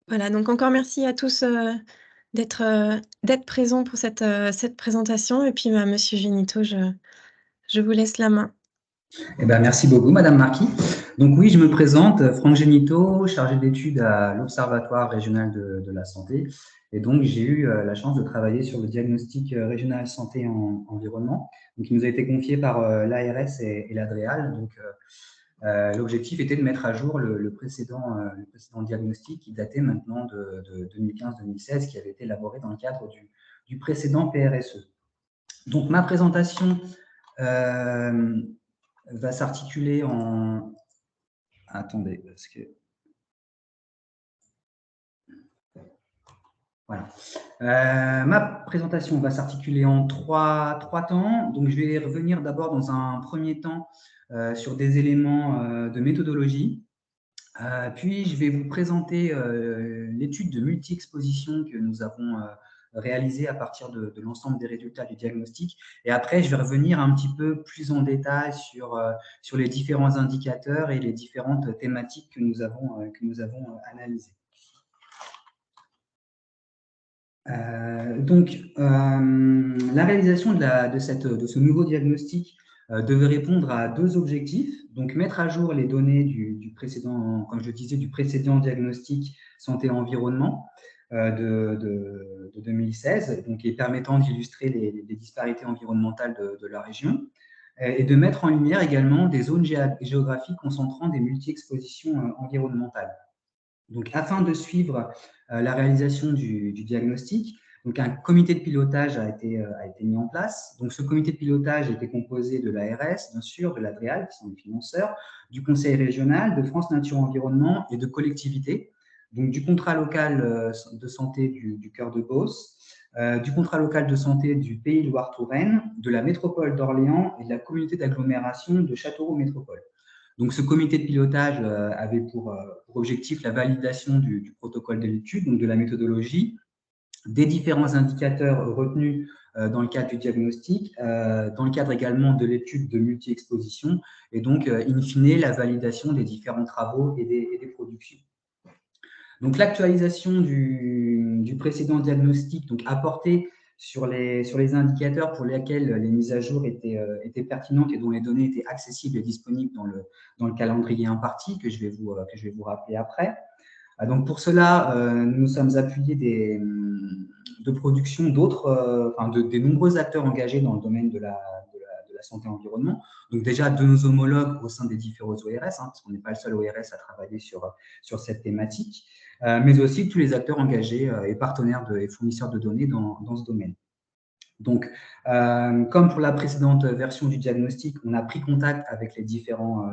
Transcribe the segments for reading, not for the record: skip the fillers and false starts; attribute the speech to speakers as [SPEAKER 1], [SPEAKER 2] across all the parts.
[SPEAKER 1] Voilà, donc encore merci à tous, d'être présents pour cette présentation et puis, bah, monsieur Génito, je vous laisse la main.
[SPEAKER 2] Eh ben, merci beaucoup, Madame Marquis. Donc oui, je me présente, Franck Génito, chargé d'études à l'Observatoire régional de la santé. Et donc, j'ai eu la chance de travailler sur le diagnostic régional santé en environnement, donc, qui nous a été confié par l'ARS et l'ADREAL. Donc, l'objectif était de mettre à jour le précédent diagnostic qui datait maintenant de 2015-2016, qui avait été élaboré dans le cadre du précédent PRSE. Donc, ma présentation euh, va s'articuler en… Attendez, parce que… Voilà. Ma présentation va s'articuler en trois temps. Donc, je vais revenir d'abord dans un premier temps sur des éléments de méthodologie. Puis, je vais vous présenter l'étude de multi-exposition que nous avons réalisée à partir de l'ensemble des résultats du diagnostic. Et après, je vais revenir un petit peu plus en détail sur les différents indicateurs et les différentes thématiques que nous avons analysées. La réalisation de ce nouveau diagnostic devait répondre à deux objectifs. Donc, mettre à jour les données du précédent, comme je le disais, du précédent diagnostic santé-environnement de 2016, donc, et permettant d'illustrer les disparités environnementales de la région, et de mettre en lumière également des zones géographiques concentrant des multi-expositions environnementales. Donc, afin de suivre la réalisation du diagnostic, donc un comité de pilotage a été mis en place. Donc, ce comité de pilotage était composé de l'ARS, bien sûr, de l'ADREAL, qui sont les financeurs, du Conseil régional, de France Nature Environnement et de collectivités. Donc, du contrat local de santé du Cœur de Beauce, du contrat local de santé du Pays Loire-Touraine, de la métropole d'Orléans et de la communauté d'agglomération de Châteauroux Métropole. Donc, ce comité de pilotage avait pour objectif la validation du protocole de l'étude, donc de la méthodologie, des différents indicateurs retenus dans le cadre du diagnostic, dans le cadre également de l'étude de multi-exposition, et donc, in fine, la validation des différents travaux et des productions. Donc, l'actualisation du précédent diagnostic, donc apportée sur les indicateurs pour lesquels les mises à jour étaient pertinentes et dont les données étaient accessibles et disponibles dans le calendrier imparti que je vais vous rappeler après. Donc, pour cela, nous nous sommes appuyés de production des nombreux acteurs engagés dans le domaine de la santé environnement. Donc, déjà, de nos homologues au sein des différents ORS, parce qu'on n'est pas le seul ORS à travailler sur cette thématique, mais aussi tous les acteurs engagés et partenaires et fournisseurs de données dans ce domaine. Donc, comme pour la précédente version du diagnostic, on a pris contact avec les différents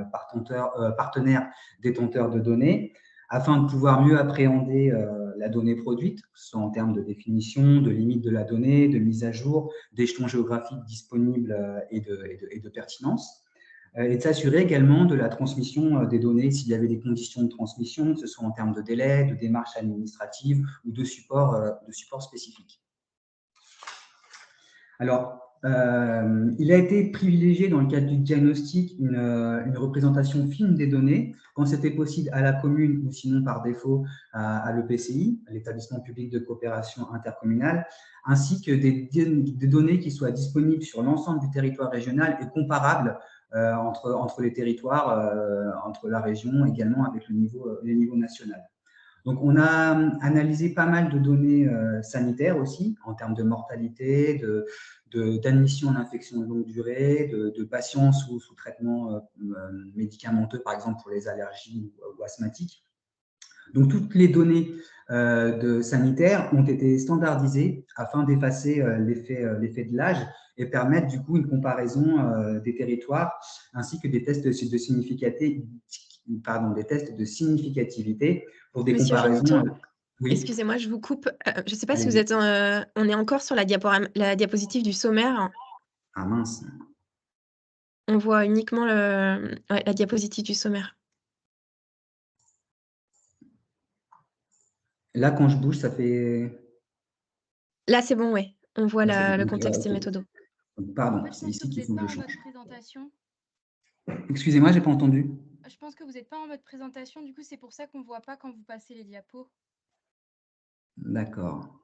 [SPEAKER 2] partenaires détenteurs de données afin de pouvoir mieux appréhender la donnée produite, que ce soit en termes de définition, de limite de la donnée, de mise à jour, d'échelons géographiques disponibles et de pertinence. Et de s'assurer également de la transmission des données s'il y avait des conditions de transmission, que ce soit en termes de délai, de démarche administrative ou de support spécifique. Alors, il a été privilégié dans le cadre du diagnostic une représentation fine des données, quand c'était possible à la commune ou sinon par défaut à l'EPCI, l'établissement public de coopération intercommunale, ainsi que des données qui soient disponibles sur l'ensemble du territoire régional et comparables entre les territoires, entre la région également avec le niveau national. Donc, on a analysé pas mal de données sanitaires aussi, en termes de mortalité, d'admission en infection de longue durée, de patients sous traitement médicamenteux, par exemple pour les allergies ou asthmatiques. Donc, toutes les données sanitaires ont été standardisées afin d'effacer l'effet de l'âge et permettre du coup une comparaison des territoires ainsi que des tests de significativité pour des
[SPEAKER 1] Monsieur
[SPEAKER 2] comparaisons.
[SPEAKER 1] Génito,
[SPEAKER 2] Oui,
[SPEAKER 1] excusez-moi, je vous coupe. Je ne sais pas si vous
[SPEAKER 2] allez-y.
[SPEAKER 1] êtes on est encore sur la diapositive du sommaire.
[SPEAKER 2] Ah mince.
[SPEAKER 1] On voit uniquement la diapositive du sommaire.
[SPEAKER 2] Là, quand je bouge, ça fait…
[SPEAKER 1] Là, c'est bon, ouais. On voit
[SPEAKER 2] Là, c'est bon.
[SPEAKER 1] le
[SPEAKER 2] Donc,
[SPEAKER 1] contexte et
[SPEAKER 2] ok.
[SPEAKER 1] méthodo.
[SPEAKER 2] Donc,
[SPEAKER 3] En
[SPEAKER 2] pardon,
[SPEAKER 3] fait, je
[SPEAKER 2] c'est
[SPEAKER 3] pense que
[SPEAKER 2] ici
[SPEAKER 3] vous
[SPEAKER 2] qu'il
[SPEAKER 3] n'êtes
[SPEAKER 2] faut que
[SPEAKER 3] pas
[SPEAKER 2] je
[SPEAKER 3] en mode
[SPEAKER 2] change.
[SPEAKER 3] présentation.
[SPEAKER 2] Excusez-moi, j'ai pas entendu.
[SPEAKER 3] Je pense que vous n'êtes pas en mode présentation, du coup, c'est pour ça qu'on ne voit pas quand vous passez les diapos.
[SPEAKER 2] D'accord.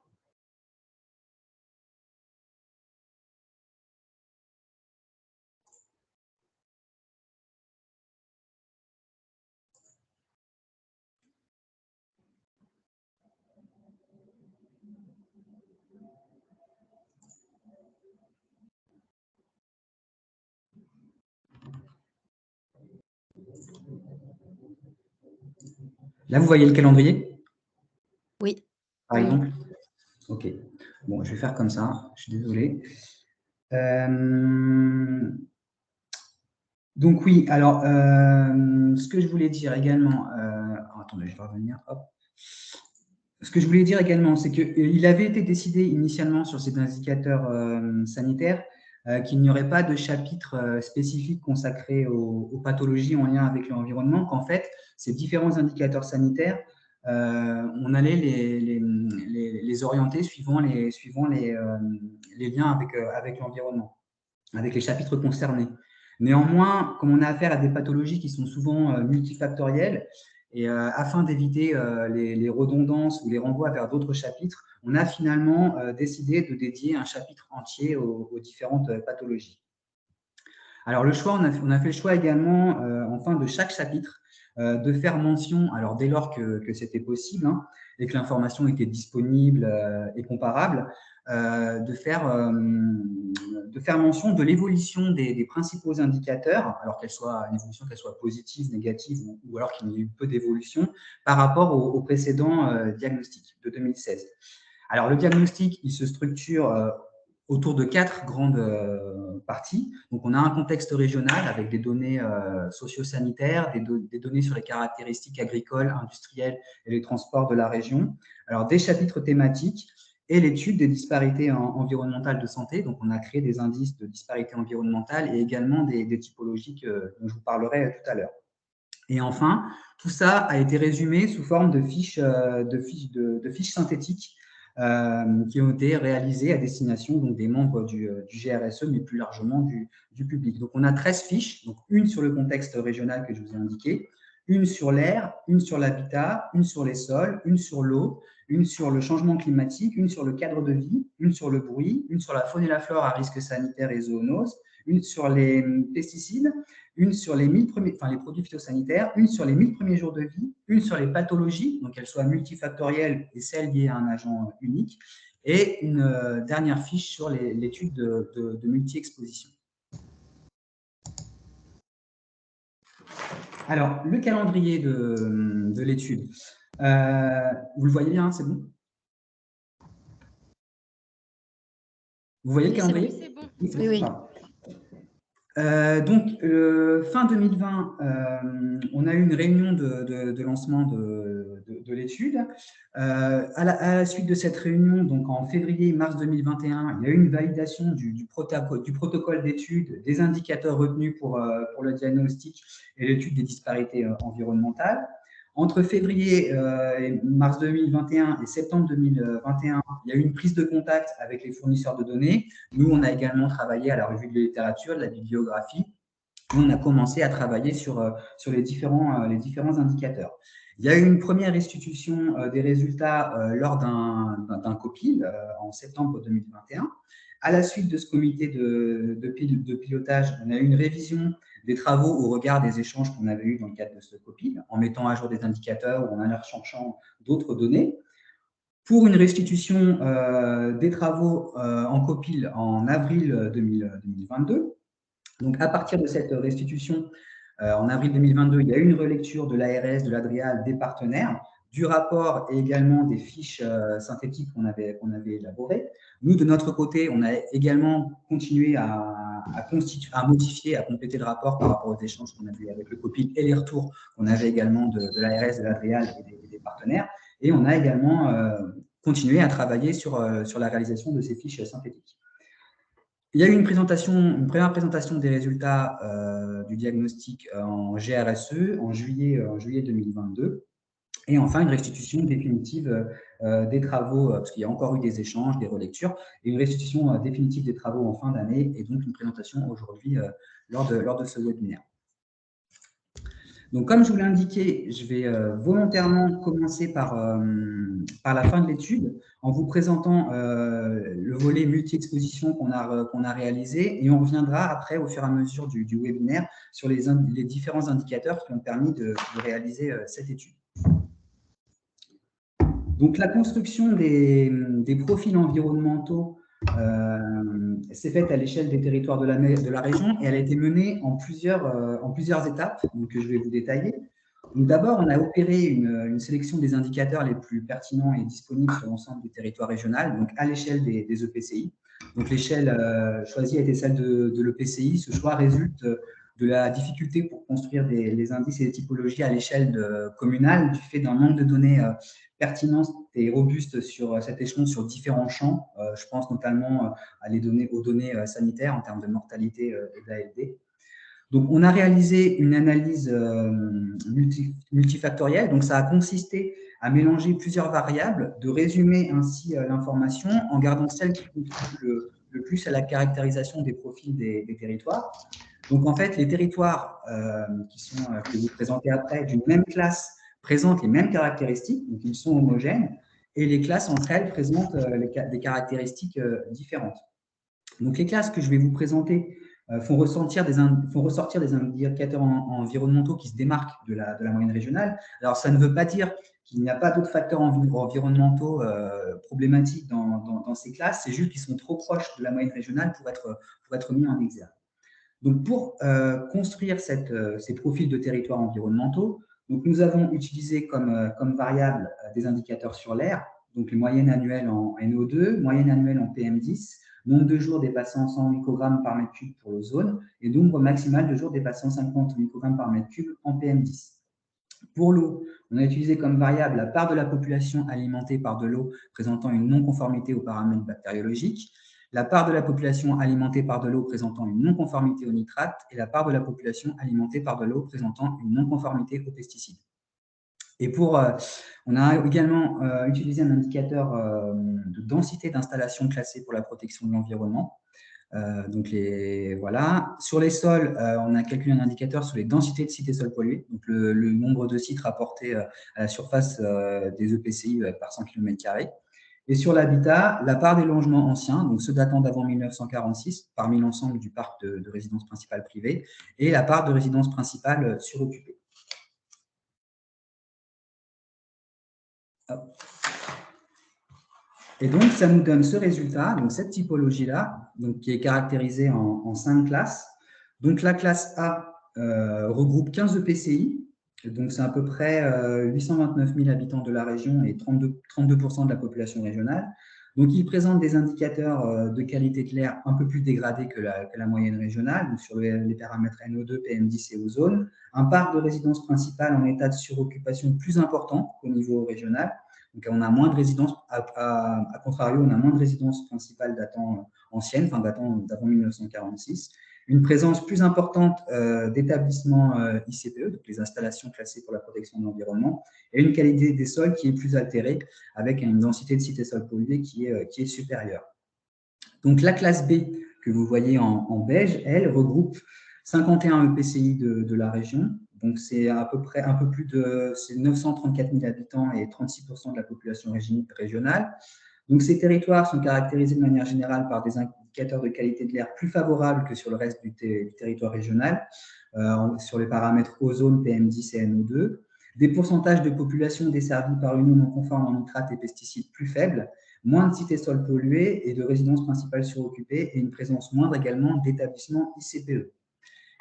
[SPEAKER 2] Là, vous voyez le calendrier,
[SPEAKER 1] Oui,
[SPEAKER 2] par
[SPEAKER 1] oui, oui.
[SPEAKER 2] exemple? OK. Bon, je vais faire comme ça, je suis désolé. Euh, Donc oui, alors, ce que je voulais dire également, attendez, je vais revenir, hop. Ce que je voulais dire également, c'est qu'il avait été décidé initialement sur ces indicateurs sanitaires qu'il n'y aurait pas de chapitre spécifique consacré aux pathologies en lien avec l'environnement, qu'en fait, ces différents indicateurs sanitaires, on allait les orienter suivant les liens avec l'environnement, avec les chapitres concernés. Néanmoins, comme on a affaire à des pathologies qui sont souvent multifactorielles, et afin d'éviter les redondances ou les renvois vers d'autres chapitres, on a finalement décidé de dédier un chapitre entier aux différentes pathologies. Alors, on a fait le choix également, en fin de chaque chapitre, de faire mention, alors dès lors que c'était possible, hein, et que l'information était disponible et comparable, de faire mention de l'évolution des principaux indicateurs, alors qu'elle soit positive, négative, ou alors qu'il y ait eu peu d'évolution, par rapport au précédent diagnostic de 2016. Alors, le diagnostic, il se structure autour de 4 grandes parties. Donc, on a un contexte régional avec des données socio-sanitaires, des données sur les caractéristiques agricoles, industrielles et les transports de la région. Alors, des chapitres thématiques et l'étude des disparités environnementales de santé. Donc, on a créé des indices de disparité environnementale et également des typologies dont je vous parlerai tout à l'heure. Et enfin, tout ça a été résumé sous forme de fiches synthétiques qui ont été réalisées à destination donc, des membres du GRSE, mais plus largement du public. Donc, on a 13 fiches, donc une sur le contexte régional que je vous ai indiqué, une sur l'air, une sur l'habitat, une sur les sols, une sur l'eau, une sur le changement climatique, une sur le cadre de vie, une sur le bruit, une sur la faune et la flore à risque sanitaire et zoonose, une sur les pesticides, une sur les les produits phytosanitaires, une sur les 1000 premiers jours de vie, une sur les pathologies, donc qu'elles soient multifactorielles et celles liées à un agent unique, et une dernière fiche sur l'étude de multi-exposition. Alors, le calendrier de l'étude, vous le voyez bien, c'est bon? Vous voyez le
[SPEAKER 1] Oui, c'est bon.
[SPEAKER 2] calendrier? Oui, c'est
[SPEAKER 1] Oui,
[SPEAKER 2] bon.
[SPEAKER 1] oui.
[SPEAKER 2] Donc, fin 2020, on a eu une réunion de lancement de l'étude. À la suite de cette réunion, donc en février-mars 2021, il y a eu une validation du protocole d'étude, des indicateurs retenus pour le diagnostic et l'étude des disparités environnementales. Entre février et mars 2021 et septembre 2021, il y a eu une prise de contact avec les fournisseurs de données. Nous, on a également travaillé à la revue de la littérature, de la bibliographie, et on a commencé à travailler sur les différents indicateurs. Il y a eu une première restitution des résultats lors d'un COPIL en septembre 2021. À la suite de ce comité de pilotage, on a eu une révision des travaux au regard des échanges qu'on avait eus dans le cadre de ce COPIL, en mettant à jour des indicateurs ou en recherchant d'autres données, pour une restitution des travaux en COPIL en avril 2022. Donc, à partir de cette restitution, en avril 2022, il y a eu une relecture de l'ARS, de l'Adrial, des partenaires, du rapport et également des fiches synthétiques qu'on avait élaborées. Nous, de notre côté, on a également continué à modifier, à compléter le rapport par rapport aux échanges qu'on avait avec le COPIL et les retours qu'on avait également de l'ARS, de l'Adrial et des partenaires. Et on a également continué à travailler sur la réalisation de ces fiches synthétiques. Il y a eu une première présentation des résultats du diagnostic en GRSE en juillet 2022. Et enfin, une restitution définitive des travaux, parce qu'il y a encore eu des échanges, des relectures, et une restitution définitive des travaux en fin d'année, et donc une présentation aujourd'hui lors de ce webinaire. Donc, comme je vous l'ai indiqué, je vais volontairement commencer par la fin de l'étude en vous présentant le volet multi-exposition qu'on a réalisé et on reviendra après, au fur et à mesure du webinaire, sur les différents indicateurs qui ont permis de réaliser cette étude. Donc, la construction des profils environnementaux s'est faite à l'échelle des territoires de la région et elle a été menée en plusieurs étapes, donc je vais vous détailler. D'abord, on a opéré une sélection des indicateurs les plus pertinents et disponibles sur l'ensemble du territoire régional, donc à l'échelle des EPCI. Donc, l'échelle choisie a été celle de l'EPCI. Ce choix résulte de la difficulté pour construire les indices et les typologies à l'échelle communale du fait d'un manque de données pertinentes et robustes sur cet échelon sur différents champs. Je pense notamment aux données sanitaires en termes de mortalité et d'ALD. Donc, on a réalisé une analyse multifactorielle. Donc, ça a consisté à mélanger plusieurs variables, de résumer ainsi l'information en gardant celle qui contribue le plus à la caractérisation des profils des territoires. Donc, en fait, les territoires que je vais vous présenter après, d'une même classe, présentent les mêmes caractéristiques, donc ils sont homogènes, et les classes entre elles présentent des caractéristiques différentes. Donc, les classes que je vais vous présenter font ressortir des indicateurs environnementaux qui se démarquent de la moyenne régionale. Alors, ça ne veut pas dire qu'il n'y a pas d'autres facteurs environnementaux problématiques dans ces classes, c'est juste qu'ils sont trop proches de la moyenne régionale pour être mis en exergue. Donc, pour construire ces profils de territoires environnementaux, donc nous avons utilisé comme variable des indicateurs sur l'air, donc les moyennes annuelles en NO2, moyenne annuelle en PM10, nombre de jours dépassant 100 microgrammes par mètre cube pour l'ozone et nombre maximal de jours dépassant 50 microgrammes par mètre cube en PM10. Pour l'eau, on a utilisé comme variable la part de la population alimentée par de l'eau présentant une non-conformité aux paramètres bactériologiques, la part de la population alimentée par de l'eau présentant une non-conformité aux nitrates et la part de la population alimentée par de l'eau présentant une non-conformité aux pesticides. Et on a également utilisé un indicateur de densité d'installations classées pour la protection de l'environnement. Voilà. Sur les sols, on a calculé un indicateur sur les densités de sites et sols pollués, donc le nombre de sites rapportés à la surface des EPCI par 100 km². Et sur l'habitat, la part des logements anciens, donc ceux datant d'avant 1946, parmi l'ensemble du parc de résidences principales privées, et la part de résidences principales suroccupées. Hop. Et donc, ça nous donne ce résultat, donc cette typologie-là, qui est caractérisée en 5 classes. Donc, la classe A regroupe 15 EPCI, donc c'est à peu près 829 000 habitants de la région et 32% de la population régionale. Donc, il présente des indicateurs de qualité de l'air un peu plus dégradés que la moyenne régionale, donc sur les paramètres NO2, PM10 et ozone. Un parc de résidences principales en état de suroccupation plus important qu'au niveau régional. Donc, on a moins de résidences, à contrario, on a moins de résidences principales datant anciennes, datant d'avant 1946. Une présence plus importante d'établissements ICPE, donc les installations classées pour la protection de l'environnement, et une qualité des sols qui est plus altérée, avec une densité de sites et sols pollués qui est supérieure. Donc, la classe B, que vous voyez en beige, elle regroupe 51 EPCI de la région. Donc, c'est à peu près un peu plus de 934 000 habitants et 36% de la population régionale. Donc, ces territoires sont caractérisés de manière générale par des indicateurs de qualité de l'air plus favorables que sur le reste du territoire régional, sur les paramètres ozone, PM10 et NO2. Des pourcentages de population desservies par une eau non conforme en nitrates et pesticides plus faibles, moins de sites et sols pollués et de résidences principales suroccupées et une présence moindre également d'établissements ICPE.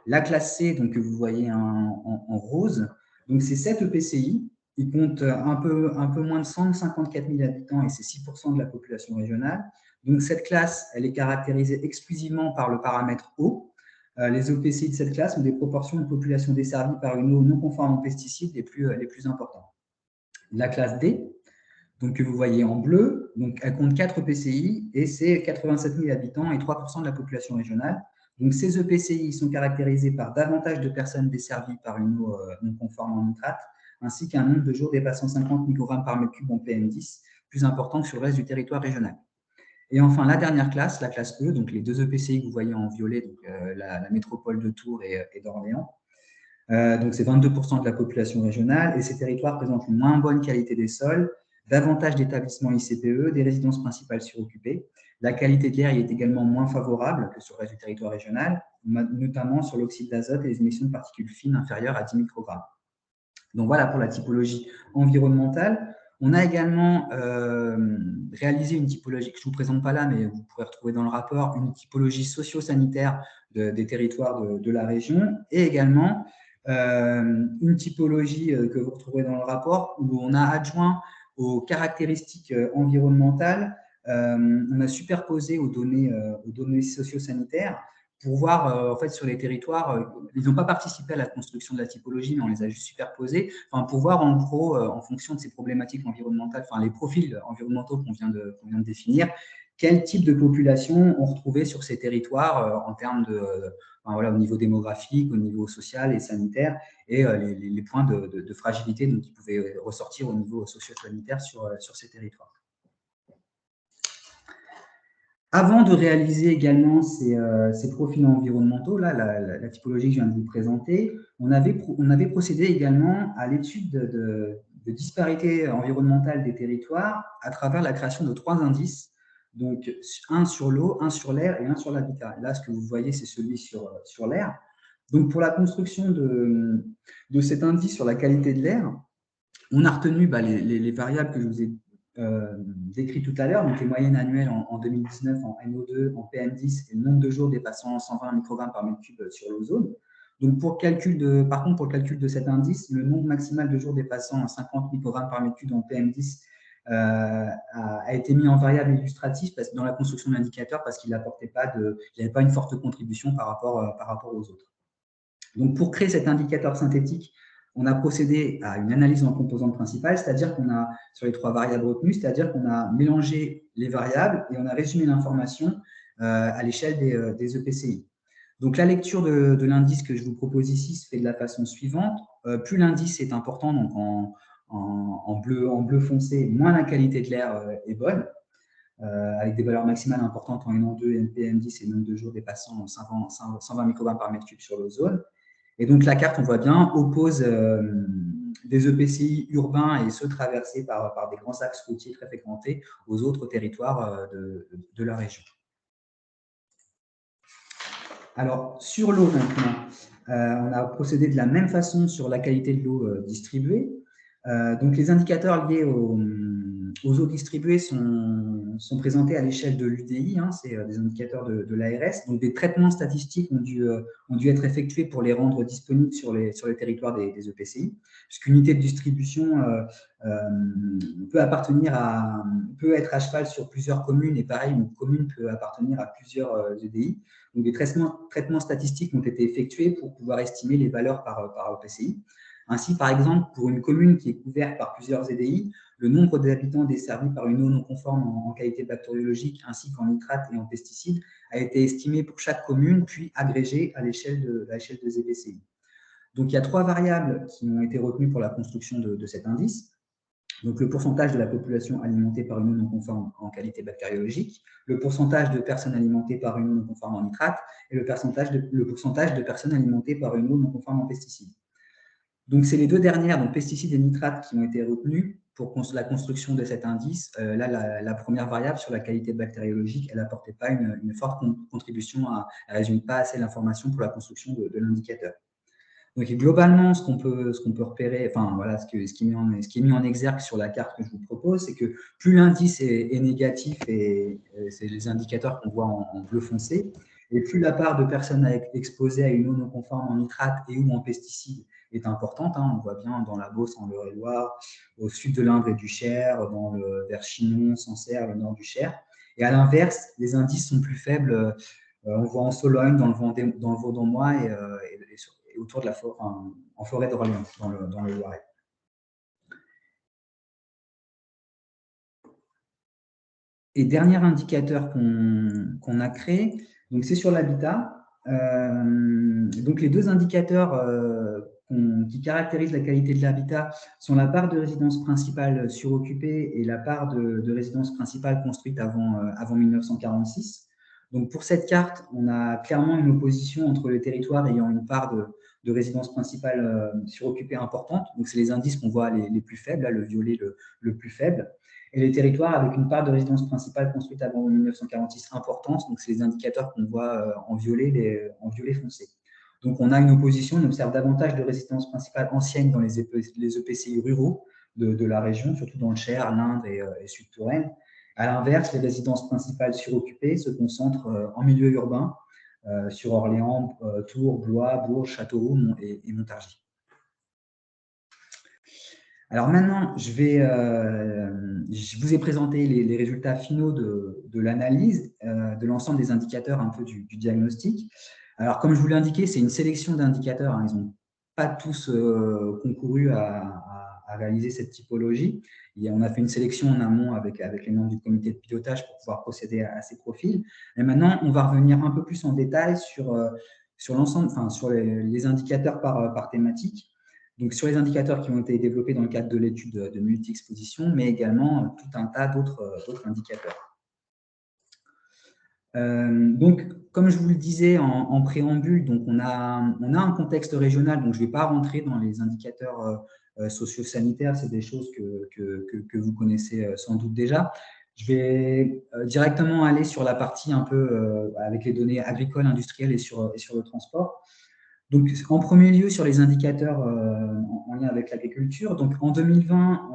[SPEAKER 2] La classe C, donc, que vous voyez en rose, donc c'est 7 EPCI. Il compte un peu moins de 154 000 habitants et c'est 6% de la population régionale. Donc, cette classe, elle est caractérisée exclusivement par le paramètre eau. Les EPCI de cette classe ont des proportions de population desservie par une eau non conforme aux pesticides les plus importantes. La classe D, donc, que vous voyez en bleu, donc, elle compte 4 EPCI et c'est 87 000 habitants et 3% de la population régionale. Donc, ces EPCI sont caractérisés par davantage de personnes desservies par une eau non conforme en nitrate, ainsi qu'un nombre de jours dépassant 50 microgrammes par mètre cube en PM10, plus important que sur le reste du territoire régional. Et enfin, la dernière classe, la classe E, donc les 2 EPCI que vous voyez en violet, donc la métropole de Tours et d'Orléans. Donc, c'est 22% de la population régionale et ces territoires présentent une moins bonne qualité des sols, davantage d'établissements ICPE, des résidences principales suroccupées. La qualité de l'air y est également moins favorable que sur le reste du territoire régional, notamment sur l'oxyde d'azote et les émissions de particules fines inférieures à 10 microgrammes. Donc voilà pour la typologie environnementale. On a également réalisé une typologie que je ne vous présente pas là, mais vous pourrez retrouver dans le rapport, une typologie socio-sanitaire des territoires de la région et également une typologie que vous retrouverez dans le rapport où on a adjoint aux caractéristiques environnementales, on a superposé aux données socio-sanitaires pour voir, en fait, sur les territoires, ils n'ont pas participé à la construction de la typologie, mais on les a juste superposés, enfin, pour voir, en gros, en fonction de ces problématiques environnementales, enfin, les profils environnementaux qu'on vient de définir, quel type de population on retrouvait sur ces territoires en termes de, enfin, voilà, au niveau démographique, au niveau social et sanitaire, et les points de fragilité qui pouvaient ressortir au niveau socio-sanitaire sur ces territoires. Avant de réaliser également ces profils environnementaux, là, la typologie que je viens de vous présenter, on avait procédé également à l'étude de disparité environnementale des territoires à travers la création de 3 indices, donc un sur l'eau, un sur l'air et un sur l'habitat. Là, ce que vous voyez, c'est celui sur l'air. Donc, pour la construction de cet indice sur la qualité de l'air, on a retenu les variables que je vous ai décrites tout à l'heure, donc les moyennes annuelles en 2019 en NO2, en PM10 et le nombre de jours dépassant 120 microgrammes par mètre cube sur l'ozone. Donc, par contre, pour le calcul de cet indice, le nombre maximal de jours dépassant 50 microgrammes par mètre cube en PM10 a été mis en variable illustrative dans la construction de l'indicateur parce qu'il n'avait pas une forte contribution par rapport aux autres. Donc, pour créer cet indicateur synthétique, on a procédé à une analyse en composantes principales, c'est-à-dire qu'on a, sur les 3 variables retenues, c'est-à-dire qu'on a mélangé les variables et on a résumé l'information à l'échelle des EPCI. Donc, la lecture de l'indice que je vous propose ici se fait de la façon suivante. Plus l'indice est important, donc en bleu foncé, moins la qualité de l'air est bonne, avec des valeurs maximales importantes en NO2, PM10 et nombre de jours dépassant 120 microgrammes par mètre cube sur l'ozone. Et donc, la carte, on voit bien, oppose des EPCI urbains et ceux traversés par des grands axes routiers très fréquentés aux autres territoires de la région. Alors, sur l'eau maintenant, on a procédé de la même façon sur la qualité de l'eau distribuée. Donc, les indicateurs liés aux eaux distribuées sont présentés à l'échelle de l'UDI, hein, c'est des indicateurs de l'ARS. Donc, des traitements statistiques ont dû être effectués pour les rendre disponibles sur les territoires des EPCI, puisqu'une unité de distribution peut être à cheval sur plusieurs communes, et pareil, une commune peut appartenir à plusieurs EDI. Donc, des traitements statistiques ont été effectués pour pouvoir estimer les valeurs par EPCI. Ainsi, par exemple, pour une commune qui est couverte par plusieurs EDI, le nombre d'habitants desservis par une eau non conforme en qualité bactériologique ainsi qu'en nitrates et en pesticides a été estimé pour chaque commune, puis agrégé à l'échelle des EPCI. Donc, il y a 3 variables qui ont été retenues pour la construction de cet indice. Donc, le pourcentage de la population alimentée par une eau non conforme en qualité bactériologique, le pourcentage de personnes alimentées par une eau non conforme en nitrate et le pourcentage de personnes alimentées par une eau non conforme en pesticides. Donc, c'est les 2 dernières, donc pesticides et nitrates, qui ont été retenues pour la construction de cet indice. Là, la première variable sur la qualité bactériologique, elle n'apportait pas une forte contribution, elle ne résume pas assez l'information pour la construction de l'indicateur. Donc, globalement, ce qu'on peut repérer, enfin, voilà, ce qui est mis en exergue sur la carte que je vous propose, c'est que plus l'indice est négatif, et c'est les indicateurs qu'on voit en bleu foncé, et plus la part de personnes exposées à une eau non conforme en nitrate et ou en pesticides est importante. Hein, on voit bien dans la Beauce, en Eure-et-Loir, au sud de l'Indre et du Cher, vers Chinon, Sancerre, le nord du Cher. Et à l'inverse, les indices sont plus faibles. On voit en Sologne, dans le Vaudois et autour de la forêt, en forêt d'Orléans, dans le Loiret. Et dernier indicateur qu'on a créé, donc c'est sur l'habitat. Donc les 2 indicateurs qui caractérisent la qualité de l'habitat sont la part de résidence principale suroccupée et la part de résidence principale construite avant 1946. Donc pour cette carte, on a clairement une opposition entre les territoires ayant une part de résidence principale suroccupée importante. Donc, c'est les indices qu'on voit les plus faibles, là, le violet le plus faible. Et les territoires avec une part de résidence principale construite avant 1946 importante. Donc, c'est les indicateurs qu'on voit en violet foncé. Donc, on a une opposition, on observe davantage de résidences principales anciennes dans les EPCI ruraux de la région, surtout dans le Cher, l'Indre et Sud-Touraine. À l'inverse, les résidences principales suroccupées se concentrent en milieu urbain, sur Orléans, Tours, Blois, Bourges, Châteauroux et Montargis. Alors maintenant, je vous ai présenté les résultats finaux de l'analyse de l'ensemble des indicateurs un peu du diagnostic. Alors, comme je vous l'ai indiqué, c'est une sélection d'indicateurs. Hein, ils n'ont pas tous concouru à réaliser cette typologie. On a fait une sélection en amont avec les membres du comité de pilotage pour pouvoir procéder à ces profils. Et maintenant, on va revenir un peu plus en détail sur l'ensemble, enfin, sur les indicateurs par thématique. Donc, sur les indicateurs qui ont été développés dans le cadre de l'étude de multi-exposition, mais également tout un tas d'autres indicateurs. Donc, comme je vous le disais en préambule, donc on a un contexte régional, donc je ne vais pas rentrer dans les indicateurs socio-sanitaires, c'est des choses que vous connaissez sans doute déjà. Je vais directement aller sur la partie un peu avec les données agricoles, industrielles et sur le transport. Donc, en premier lieu, sur les indicateurs en lien avec l'agriculture, donc en 2020,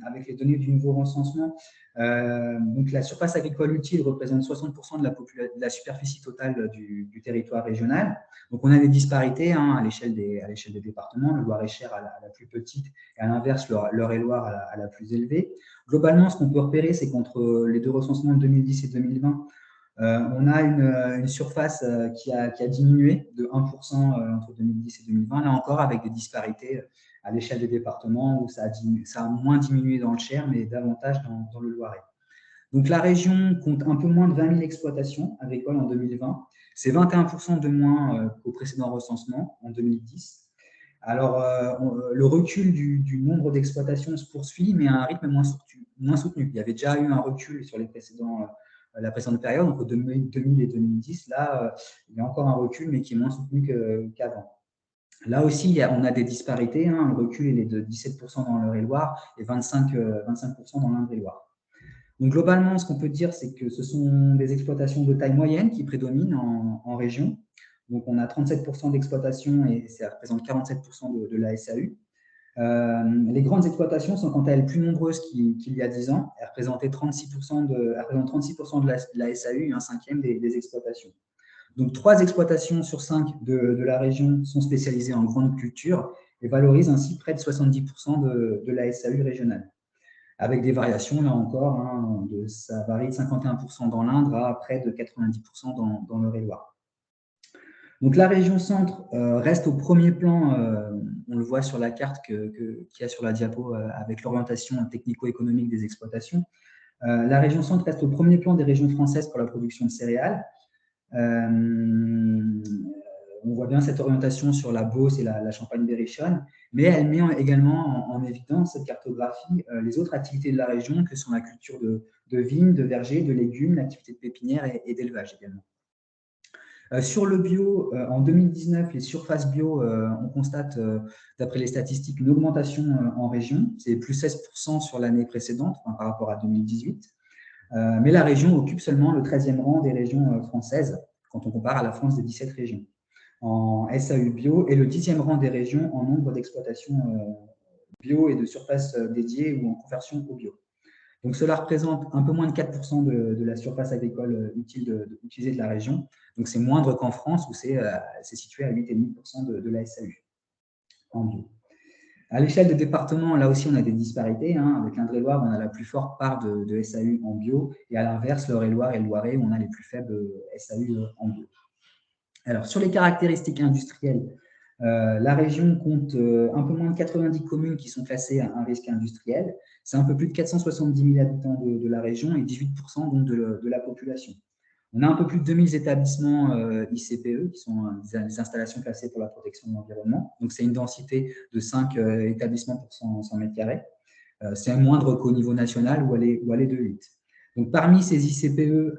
[SPEAKER 2] avec les données du nouveau recensement, donc la surface agricole utile représente 60% de la superficie totale du territoire régional. Donc, on a des disparités à l'échelle des départements, le Loir-et-Cher à la plus petite et à l'inverse, l'Eure-et-Loir à la plus élevée. Globalement, ce qu'on peut repérer, c'est qu'entre les deux recensements de 2010 et 2020, on a une surface qui a diminué de 1% entre 2010 et 2020, là encore avec des disparités à l'échelle des départements où ça a moins diminué dans le Cher, mais davantage dans le Loiret. Donc la région compte un peu moins de 20 000 exploitations agricoles en 2020. C'est 21% de moins qu'au précédent recensement en 2010. Alors, le recul du nombre d'exploitations se poursuit, mais à un rythme moins soutenu. Il y avait déjà eu un recul sur la précédente période, donc 2000 et 2010. Là, il y a encore un recul, mais qui est moins soutenu qu'avant. Là aussi, on a des disparités. Le recul il est de 17% dans l'Eure-et-Loir et 25% dans l'Indre-et-Loire. Donc, globalement, ce qu'on peut dire, c'est que ce sont des exploitations de taille moyenne qui prédominent en région. Donc, on a 37% d'exploitation et ça représente 47% de la SAU. Les grandes exploitations sont quant à elles plus nombreuses qu'il y a 10 ans. Elles représentent 36% de la SAU, un cinquième des exploitations. Donc, 3 exploitations sur 5 de la région sont spécialisées en grande culture et valorisent ainsi près de 70% de la SAU régionale. Avec des variations, là encore, ça varie de 51% dans l'Indre à près de 90% dans l'Eure-et-Loir. Donc, la région centre reste au premier plan, on le voit sur la carte qu'il y a sur la diapo avec l'orientation technico-économique des exploitations. La région centre reste au premier plan des régions françaises pour la production de céréales. On voit bien cette orientation sur la Beauce et la Champagne-Berrichonne, mais elle met également en évidence cette cartographie les autres activités de la région, que sont la culture de vignes, de vergers, de légumes, l'activité de pépinière et d'élevage également. Sur le bio, en 2019, les surfaces bio, on constate, d'après les statistiques, une augmentation en région. C'est plus 16% sur l'année précédente par rapport à 2018. Mais la région occupe seulement le 13e rang des régions françaises quand on compare à la France des 17 régions en SAU bio et le 10e rang des régions en nombre d'exploitations bio et de surfaces dédiées ou en conversion au bio. Donc, cela représente un peu moins de 4% de la surface agricole utilisée de la région. Donc, c'est moindre qu'en France où c'est situé à 8,5% de la SAU en bio. À l'échelle des départements, là aussi, on a des disparités. Avec l'Indre-et-Loire, on a la plus forte part de SAU en bio. Et à l'inverse, l'Eure-et-Loire et le Loiret, où on a les plus faibles SAU en bio. Alors, sur les caractéristiques industrielles, la région compte un peu moins de 90 communes qui sont classées à un risque industriel. C'est un peu plus de 470 000 habitants de la région et 18% donc de la population. On a un peu plus de 2000 établissements ICPE, qui sont des installations classées pour la protection de l'environnement. Donc, c'est une densité de 5 établissements pour 100 mètres carrés. C'est moindre qu'au niveau national où elle est de 8. Donc, parmi ces ICPE,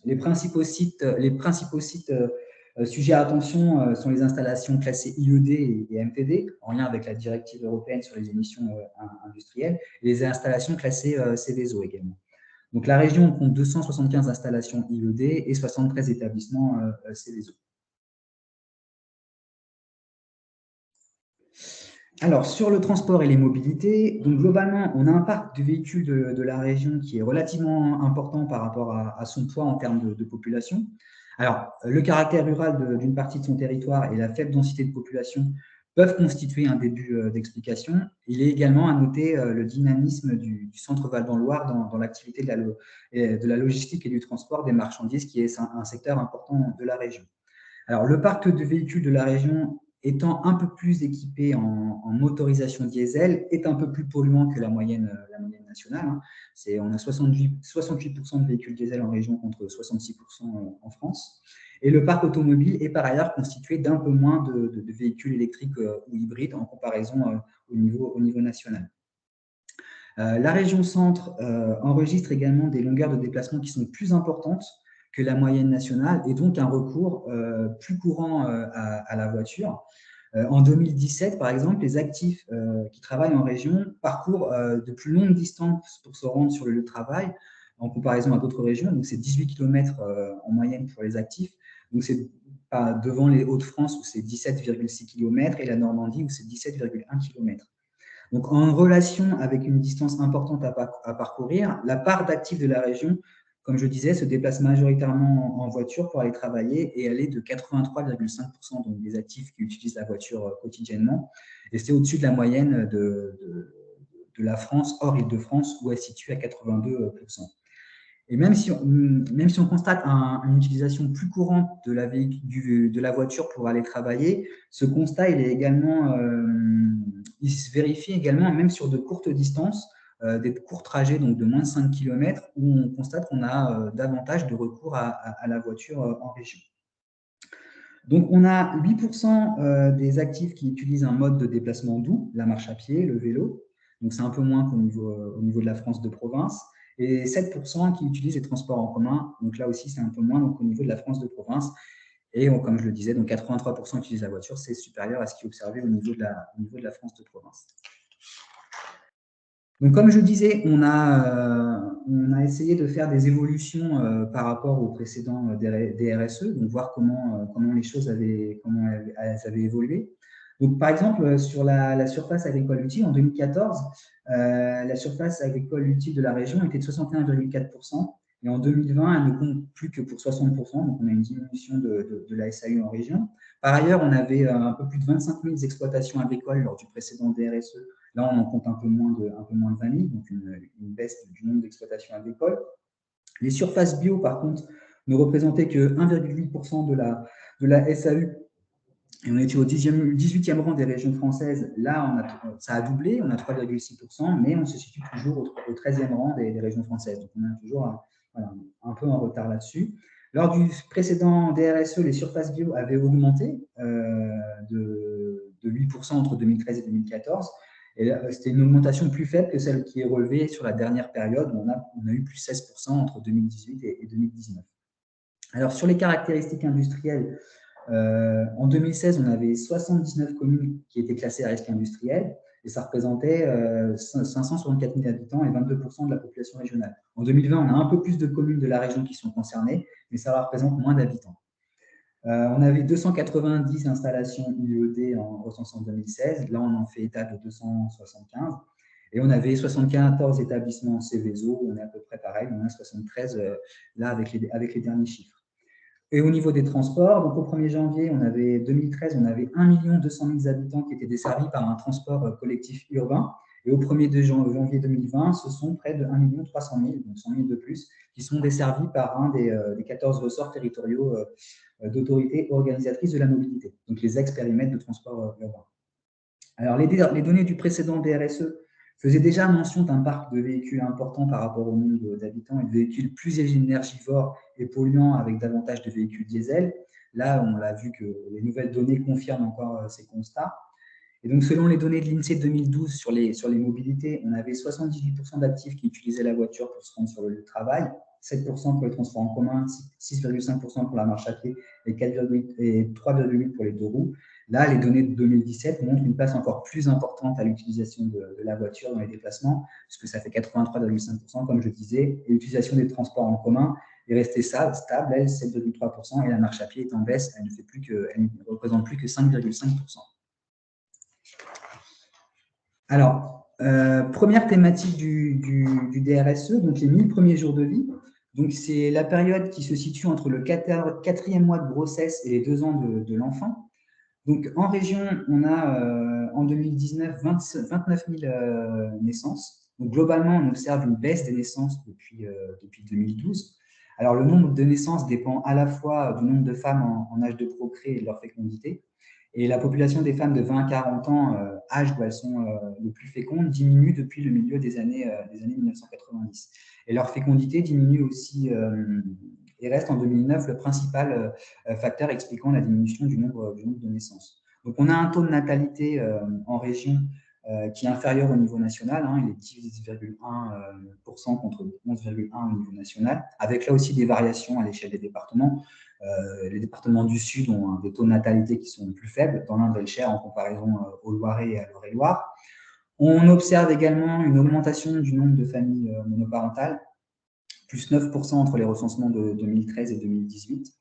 [SPEAKER 2] les principaux sites Sujet à attention sont les installations classées IED et MPD, en lien avec la directive européenne sur les émissions industrielles, et les installations classées Céveso également. Donc la région compte 275 installations IED et 73 établissements Céveso. Alors, sur le transport et les mobilités, donc globalement, on a un parc de véhicules de la région qui est relativement important par rapport à son poids en termes de population. Alors, le caractère rural d'une partie de son territoire et la faible densité de population peuvent constituer un début d'explication. Il est également à noter le dynamisme du centre Val dans dans l'activité de la logistique et du transport des marchandises, qui est un secteur important de la région. Alors, le parc de véhicules de la région étant un peu plus équipé en motorisation diesel, est un peu plus polluant que la moyenne nationale. Hein. On a 68% de véhicules diesel en région contre 66% en France. Et le parc automobile est par ailleurs constitué d'un peu moins de véhicules électriques ou hybrides en comparaison au niveau national. La région centre enregistre également des longueurs de déplacement qui sont plus importantes que la moyenne nationale et donc un recours plus courant à la voiture. En 2017, par exemple, les actifs qui travaillent en région parcourent de plus longues distances pour se rendre sur le lieu de travail en comparaison à d'autres régions. Donc, c'est 18 km en moyenne pour les actifs. Donc, c'est devant les Hauts-de-France où c'est 17,6 km et la Normandie où c'est 17,1 km. Donc, en relation avec une distance importante à parcourir, la part d'actifs de la région, comme je disais, se déplace majoritairement en voiture pour aller travailler et elle est de 83,5% donc des actifs qui utilisent la voiture quotidiennement. Et c'est au-dessus de la moyenne de la France, hors Île-de-France, où elle se situe à 82%. Et même si on constate une utilisation plus courante de la voiture pour aller travailler, ce constat, il se vérifie également même sur de courtes distances, des courts trajets donc de moins de 5 km, où on constate qu'on a davantage de recours à la voiture en région. Donc, on a 8% des actifs qui utilisent un mode de déplacement doux, la marche à pied, le vélo. Donc, c'est un peu moins au niveau de la France de province. Et 7% qui utilisent les transports en commun. Donc, là aussi, c'est un peu moins donc, au niveau de la France de province. Et comme je le disais, donc 83% utilisent la voiture. C'est supérieur à ce qui est observé au niveau de la France de province. Donc, comme je disais, on a essayé de faire des évolutions par rapport aux précédents DRSE, donc voir comment les choses avaient évolué. Donc, par exemple, sur la surface agricole utile, en 2014, la surface agricole utile de la région était de 61,4%, et en 2020, elle ne compte plus que pour 60%, donc on a une diminution de la SAU en région. Par ailleurs, on avait un peu plus de 25 000 exploitations agricoles lors du précédent DRSE. Là, on en compte un peu moins de 20 000, donc une baisse du nombre d'exploitations agricoles. Les surfaces bio, par contre, ne représentaient que 1,8% de la SAU. Et on était au 18e rang des régions françaises. Là, ça a doublé, on a 3,6%, mais on se situe toujours au 13e rang des régions françaises. Donc, on est toujours un peu en retard là-dessus. Lors du précédent DRSE, les surfaces bio avaient augmenté de 8% entre 2013 et 2014. Et c'était une augmentation plus faible que celle qui est relevée sur la dernière période, où on a eu plus 16% entre 2018 et 2019. Alors, sur les caractéristiques industrielles, en 2016, on avait 79 communes qui étaient classées à risque industriel et ça représentait 564 000 habitants et 22% de la population régionale. En 2020, on a un peu plus de communes de la région qui sont concernées, mais ça représente moins d'habitants. On avait 290 installations IED recensées en 2016. Là, on en fait état de 275. Et on avait 74 établissements Céveso. On est à peu près pareil. On a 73 là avec les derniers chiffres. Et au niveau des transports, donc au 1er janvier 2013, on avait 1 200 000 habitants qui étaient desservis par un transport collectif urbain. Et au 1er janvier 2020, ce sont près de 1 300 000, donc 100 000 de plus, qui sont desservis par un des 14 ressorts territoriaux d'autorités organisatrices de la mobilité, donc les ex-périmètres de transport urbain. Alors, les données du précédent DRSE faisaient déjà mention d'un parc de véhicules important par rapport au nombre d'habitants et de véhicules plus énergivores et polluants avec davantage de véhicules diesel. Là, on l'a vu que les nouvelles données confirment encore ces constats. Et donc, selon les données de l'INSEE 2012 sur les mobilités, on avait 78% d'actifs qui utilisaient la voiture pour se rendre sur le lieu de travail. 7% pour les transports en commun, 6,5% pour la marche à pied et 3,8% pour les deux roues. Là, les données de 2017 montrent une place encore plus importante à l'utilisation de la voiture dans les déplacements, puisque ça fait 83,5%, comme je disais, et l'utilisation des transports en commun est restée stable, elle, 7,3%, et la marche à pied est en baisse, elle ne représente plus que 5,5%. Alors, première thématique du DRSE, donc les 1000 premiers jours de vie. Donc, c'est la période qui se situe entre le quatrième mois de grossesse et les 2 ans de l'enfant. Donc, en région, on a en 2019 29 000 naissances. Donc, globalement, on observe une baisse des naissances depuis 2012. Alors, le nombre de naissances dépend à la fois du nombre de femmes en âge de procréer et de leur fécondité. Et la population des femmes de 20 à 40 ans, âge où elles sont le plus fécondes, diminue depuis le milieu des années 1990. Et leur fécondité diminue aussi et reste en 2009 le principal facteur expliquant la diminution du nombre de naissances. Donc, on a un taux de natalité en région qui est inférieur au niveau national, hein, il est 10,1% contre 11,1% au niveau national, avec là aussi des variations à l'échelle des départements. Les départements du Sud ont des taux de natalité qui sont plus faibles, dans l'Indre et le Cher en comparaison au Loiret et à l'Eure-et-Loire. On observe également une augmentation du nombre de familles monoparentales, plus 9% entre les recensements de 2013 et 2018.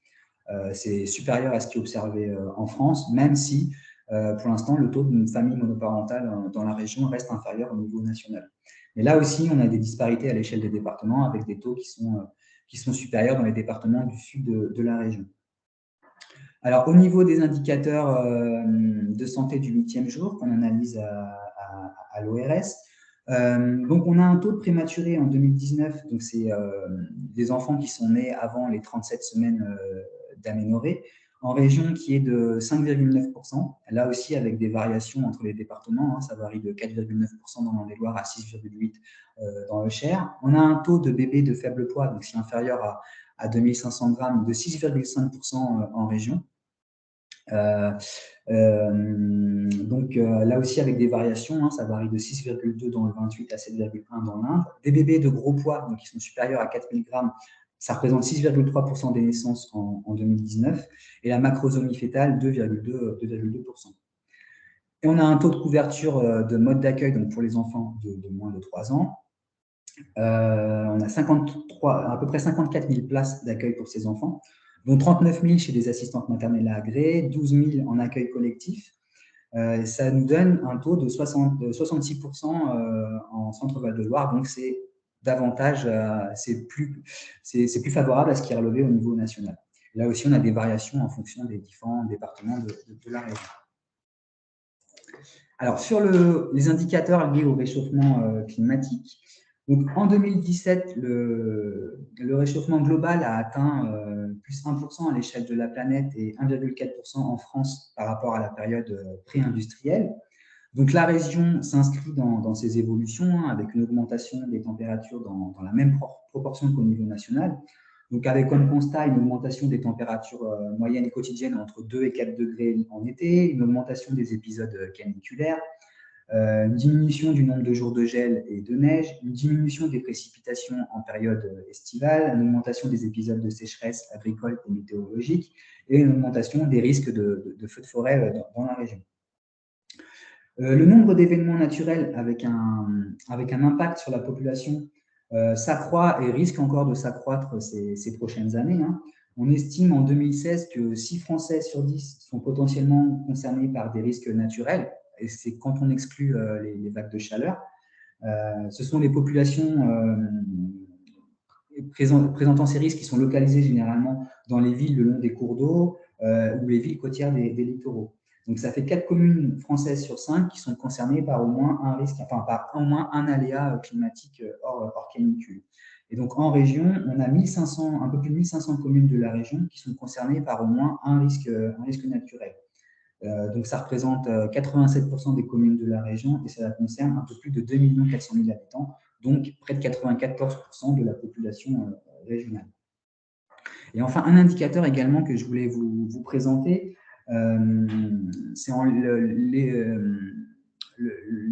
[SPEAKER 2] C'est supérieur à ce qui est observé en France, même si, pour l'instant, le taux de famille monoparentale dans la région reste inférieur au niveau national. Mais là aussi, on a des disparités à l'échelle des départements, avec des taux qui sont supérieurs dans les départements du sud de la région. Alors, au niveau des indicateurs de santé du 8e jour qu'on analyse à l'ORS, donc on a un taux de prématuré en 2019, donc c'est des enfants qui sont nés avant les 37 semaines d'aménorrhée, en région qui est de 5,9%, là aussi avec des variations entre les départements, hein, ça varie de 4,9% dans l'Indre-et-Loire à 6,8% dans le Cher. On a un taux de bébés de faible poids, donc c'est inférieur à 2500 grammes, de 6,5% en région. Donc là aussi avec des variations, hein, ça varie de 6,2 dans le 28 à 7,1 dans l'Indre. Des bébés de gros poids, donc qui sont supérieurs à 4000 grammes, ça représente 6,3% des naissances en 2019, et la macrosomie fétale 2,2%. Et on a un taux de couverture de mode d'accueil donc pour les enfants de moins de 3 ans. On a à peu près 54 000 places d'accueil pour ces enfants, dont 39 000 chez des assistantes maternelles agréées, 12 000 en accueil collectif. Ça nous donne un taux de 66% en Centre-Val de Loire, donc c'est davantage, c'est plus favorable à ce qui est relevé au niveau national. Là aussi, on a des variations en fonction des différents départements de la région. Alors, sur les indicateurs liés au réchauffement climatique, donc, en 2017, le réchauffement global a atteint plus 1% à l'échelle de la planète et 1,4% en France par rapport à la période pré-industrielle. Donc, la région s'inscrit dans ces évolutions, hein, avec une augmentation des températures dans la même proportion qu'au niveau national. Donc, avec comme constat une augmentation des températures moyennes quotidiennes entre 2 et 4 degrés en été, une augmentation des épisodes caniculaires, une diminution du nombre de jours de gel et de neige, une diminution des précipitations en période estivale, une augmentation des épisodes de sécheresse agricole et météorologique, et une augmentation des risques de feux de forêt dans la région. Le nombre d'événements naturels avec un impact sur la population s'accroît et risque encore de s'accroître ces prochaines années, hein. On estime en 2016 que 6 Français sur 10 sont potentiellement concernés par des risques naturels, et c'est quand on exclut les vagues de chaleur. Ce sont les populations présentant ces risques qui sont localisées généralement dans les villes le long des cours d'eau ou les villes côtières des littoraux. Donc, ça fait 4 communes françaises sur 5 qui sont concernées par au moins un risque, enfin par au moins un aléa climatique hors canicule. Et donc, en région, on a un peu plus de 1500 communes de la région qui sont concernées par au moins un risque naturel. Donc, ça représente 87% des communes de la région et ça concerne un peu plus de 2 400 000 habitants, donc près de 94% de la population régionale. Et enfin, un indicateur également que je voulais vous présenter, c'est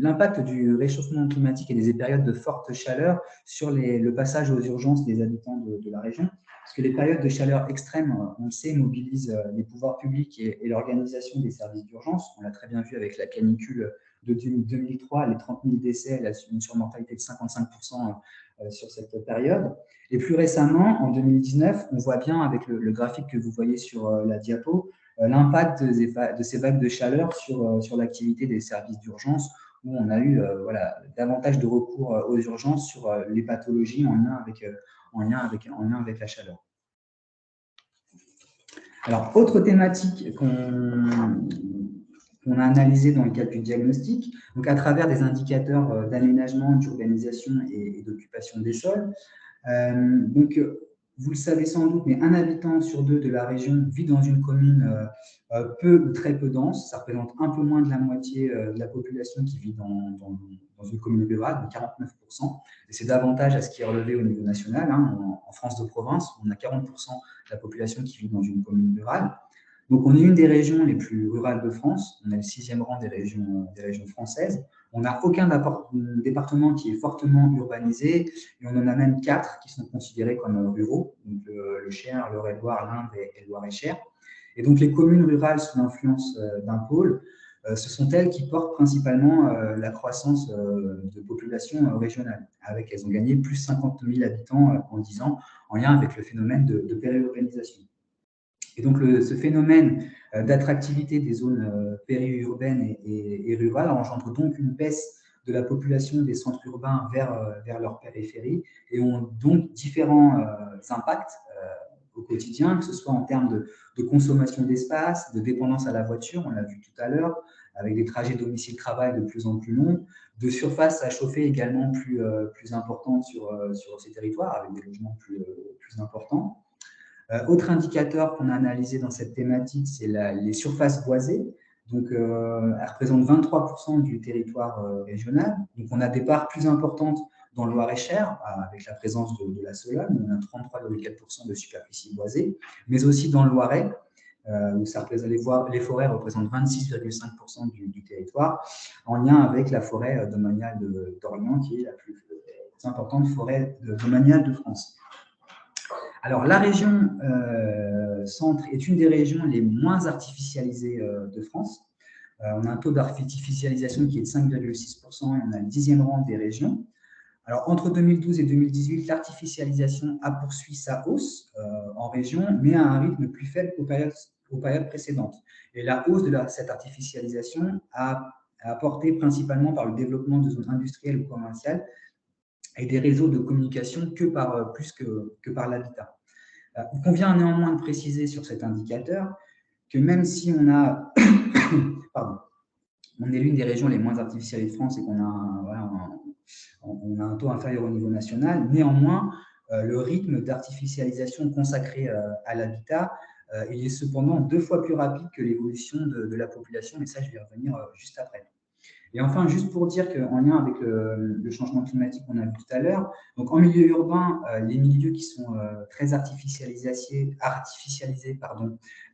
[SPEAKER 2] l'impact du réchauffement climatique et des périodes de forte chaleur sur le passage aux urgences des habitants de la région. Parce que les périodes de chaleur extrême, on le sait, mobilisent les pouvoirs publics et l'organisation des services d'urgence. On l'a très bien vu avec la canicule de 2003, les 30 000 décès, une surmortalité de 55% sur cette période. Et plus récemment, en 2019, on voit bien avec le graphique que vous voyez sur la diapo, l'impact de ces vagues de chaleur sur l'activité des services d'urgence, où on a eu davantage de recours aux urgences sur les pathologies en lien avec la chaleur. Alors, autre thématique qu'on a analysée dans le cadre du diagnostic, donc à travers des indicateurs d'aménagement, d'urbanisation et d'occupation des sols. Donc, vous le savez sans doute, mais un habitant sur deux de la région vit dans une commune peu ou très peu dense. Ça représente un peu moins de la moitié de la population qui vit dans une commune rurale, de 49%. Et c'est davantage à ce qui est relevé au niveau national. Hein. En France de province, on a 40% de la population qui vit dans une commune rurale. Donc, on est une des régions les plus rurales de France. On a le 6e rang des régions françaises. On n'a aucun département qui est fortement urbanisé et on en a même 4 qui sont considérés comme ruraux, donc le Cher, le Eure-et-Loir, l'Indre et le Loir-et-Cher. Et donc, les communes rurales sous l'influence d'un pôle, ce sont elles qui portent principalement la croissance de population régionale. Elles ont gagné plus 50 000 habitants en 10 ans, en lien avec le phénomène de périurbanisation. Et donc, ce phénomène d'attractivité des zones périurbaines et rurales engendre donc une baisse de la population des centres urbains vers leur périphérie et ont donc différents impacts au quotidien, que ce soit en termes de consommation d'espace, de dépendance à la voiture, on l'a vu tout à l'heure, avec des trajets domicile-travail de plus en plus longs, de surface à chauffer également plus importante sur ces territoires, avec des logements plus importants. Autre indicateur qu'on a analysé dans cette thématique, c'est les surfaces boisées. Donc, elles représentent 23% du territoire régional. Donc, on a des parts plus importantes dans le Loir-et-Cher, avec la présence de la Solane, on a 33,4% de superficie boisée, mais aussi dans le Loiret, où les forêts représentent 26,5% du territoire, en lien avec la forêt domaniale d'Orient, qui est la plus importante forêt domaniale de France. Alors, la région centre est une des régions les moins artificialisées de France. On a un taux d'artificialisation qui est de 5,6% et on a le 10e rang des régions. Alors, entre 2012 et 2018, l'artificialisation a poursuivi sa hausse en région, mais à un rythme plus faible qu'aux périodes précédentes. Et la hausse de cette artificialisation a apporté principalement par le développement de zones industrielles ou commerciales et des réseaux de communication plus que par l'habitat. Il convient néanmoins de préciser sur cet indicateur que même si on est l'une des régions les moins artificialisées de France et qu'on a on a un taux inférieur au niveau national, néanmoins, le rythme d'artificialisation consacré à l'habitat, il est cependant 2 fois plus rapide que l'évolution de la population, et ça, je vais y revenir juste après. Et enfin, juste pour dire qu'en lien avec le changement climatique qu'on a vu tout à l'heure, donc en milieu urbain, les milieux qui sont très artificialisés,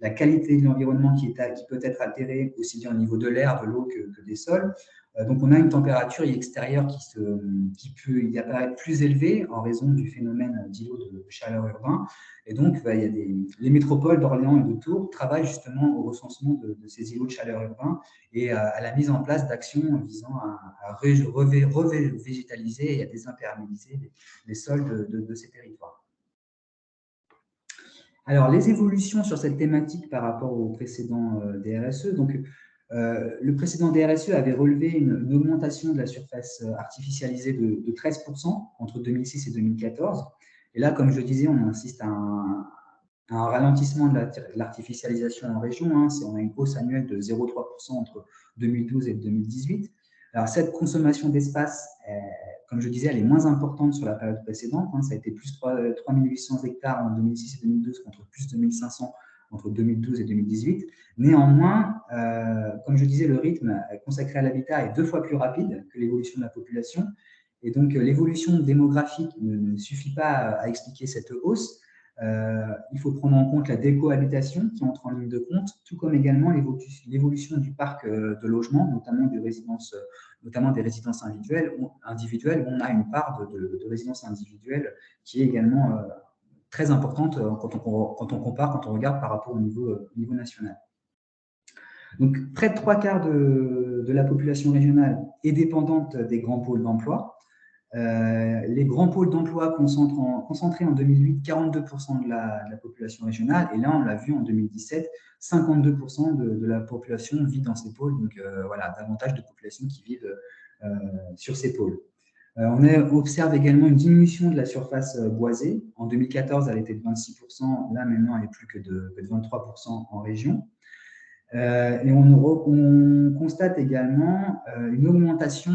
[SPEAKER 2] la qualité de l'environnement qui peut être altérée aussi bien au niveau de l'air, de l'eau que des sols. Donc on a une température extérieure qui peut y apparaître plus élevée en raison du phénomène d'îlots de chaleur urbain. Et donc, les métropoles d'Orléans et de Tours travaillent justement au recensement de ces îlots de chaleur urbain et à la mise en place d'actions visant à revégétaliser et à désimperméabiliser les sols de ces territoires. Alors, les évolutions sur cette thématique par rapport au précédent DRSE. Donc, le précédent DRSE avait relevé une augmentation de la surface artificialisée de 13% entre 2006 et 2014. Et là, comme je le disais, on insiste à un ralentissement de l'artificialisation en région. Hein. On a une hausse annuelle de 0,3% entre 2012 et 2018. Alors, cette consommation d'espace, comme je disais, elle est moins importante sur la période précédente. Hein. Ça a été plus 3 800 hectares en 2006 et 2012 contre plus 2 500 entre 2012 et 2018. Néanmoins, comme je disais, le rythme consacré à l'habitat est 2 fois plus rapide que l'évolution de la population. Et donc, l'évolution démographique ne suffit pas à expliquer cette hausse. Il faut prendre en compte la décohabitation qui entre en ligne de compte, tout comme également l'évolution du parc de logement, notamment des résidences individuelles, où on a une part de résidences individuelles qui est également très importante quand on compare, quand on regarde par rapport au niveau national. Donc, près de 3/4 de la population régionale est dépendante des grands pôles d'emploi. Les grands pôles d'emploi concentrés en 2008 42% de la population régionale, et là, on l'a vu en 2017, 52% de la population vit dans ces pôles, donc voilà, davantage de populations qui vivent sur ces pôles. On observe également une diminution de la surface boisée. En 2014, elle était de 26%, là maintenant, elle n'est plus que de 23% en région. Et on constate également une augmentation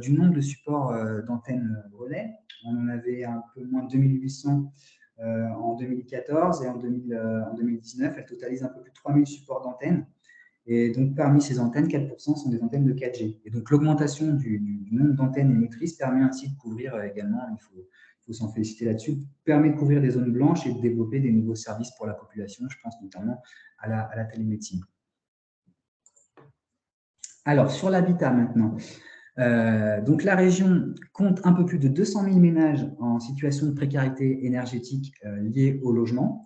[SPEAKER 2] du nombre de supports d'antennes relais. On en avait un peu moins de 2800 en 2014 et en 2019, elle totalise un peu plus de 3000 supports d'antennes. Et donc, parmi ces antennes, 4% sont des antennes de 4G. Et donc, l'augmentation du nombre d'antennes émettrices permet ainsi de couvrir également, il faut s'en féliciter là-dessus, permet de couvrir des zones blanches et de développer des nouveaux services pour la population. Je pense notamment à la télémédecine. Alors, sur l'habitat maintenant. Donc, la région compte un peu plus de 200 000 ménages en situation de précarité énergétique liée au logement.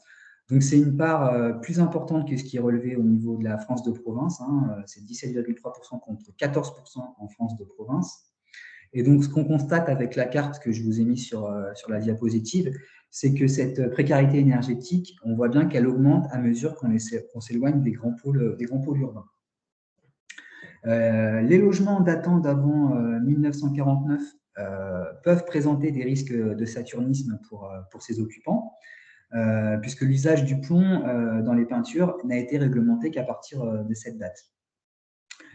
[SPEAKER 2] Donc, c'est une part plus importante que ce qui est relevé au niveau de la France de province. C'est 17,3% contre 14% en France de province. Et donc, ce qu'on constate avec la carte que je vous ai mise sur la diapositive, c'est que cette précarité énergétique, on voit bien qu'elle augmente à mesure qu'on s'éloigne des grands pôles urbains. Les logements datant d'avant 1949 peuvent présenter des risques de saturnisme pour ses occupants, puisque l'usage du plomb dans les peintures n'a été réglementé qu'à partir de cette date.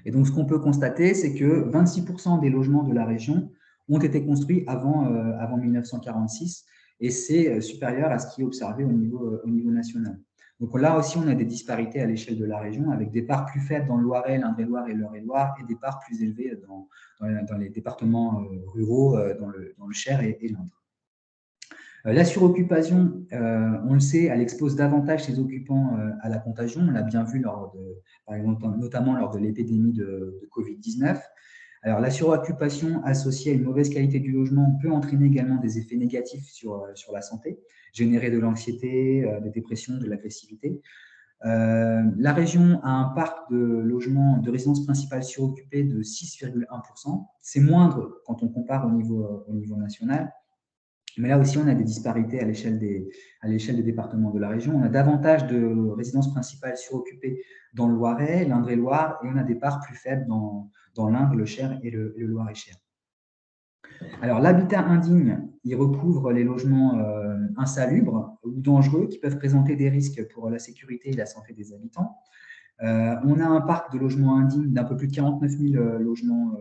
[SPEAKER 2] Et donc, ce qu'on peut constater, c'est que 26% des logements de la région ont été construits avant 1946, et c'est supérieur à ce qui est observé au niveau national. Donc là aussi, on a des disparités à l'échelle de la région, avec des parts plus faibles dans le Loiret, l'Indre-et-Loire et l'Eure-et-Loire, et des parts plus élevées dans les départements ruraux, dans le Cher et l'Indre. La suroccupation, on le sait, elle expose davantage ses occupants à la contagion. On l'a bien vu notamment lors de l'épidémie de Covid-19. Alors, la suroccupation associée à une mauvaise qualité du logement peut entraîner également des effets négatifs sur la santé, générer de l'anxiété, des dépressions, de l'agressivité. La région a un parc de logements de résidence principale suroccupés de 6,1%. C'est moindre quand on compare au niveau national. Mais là aussi, on a des disparités à l'échelle des départements de la région. On a davantage de résidences principales suroccupées dans le Loiret, l'Indre-et-Loire, et on a des parts plus faibles dans l'Indre, le Cher et le Loir-et-Cher. Alors, l'habitat indigne, il recouvre les logements insalubres ou dangereux qui peuvent présenter des risques pour la sécurité et la santé des habitants. On a un parc de logements indignes d'un peu plus de 49 000 logements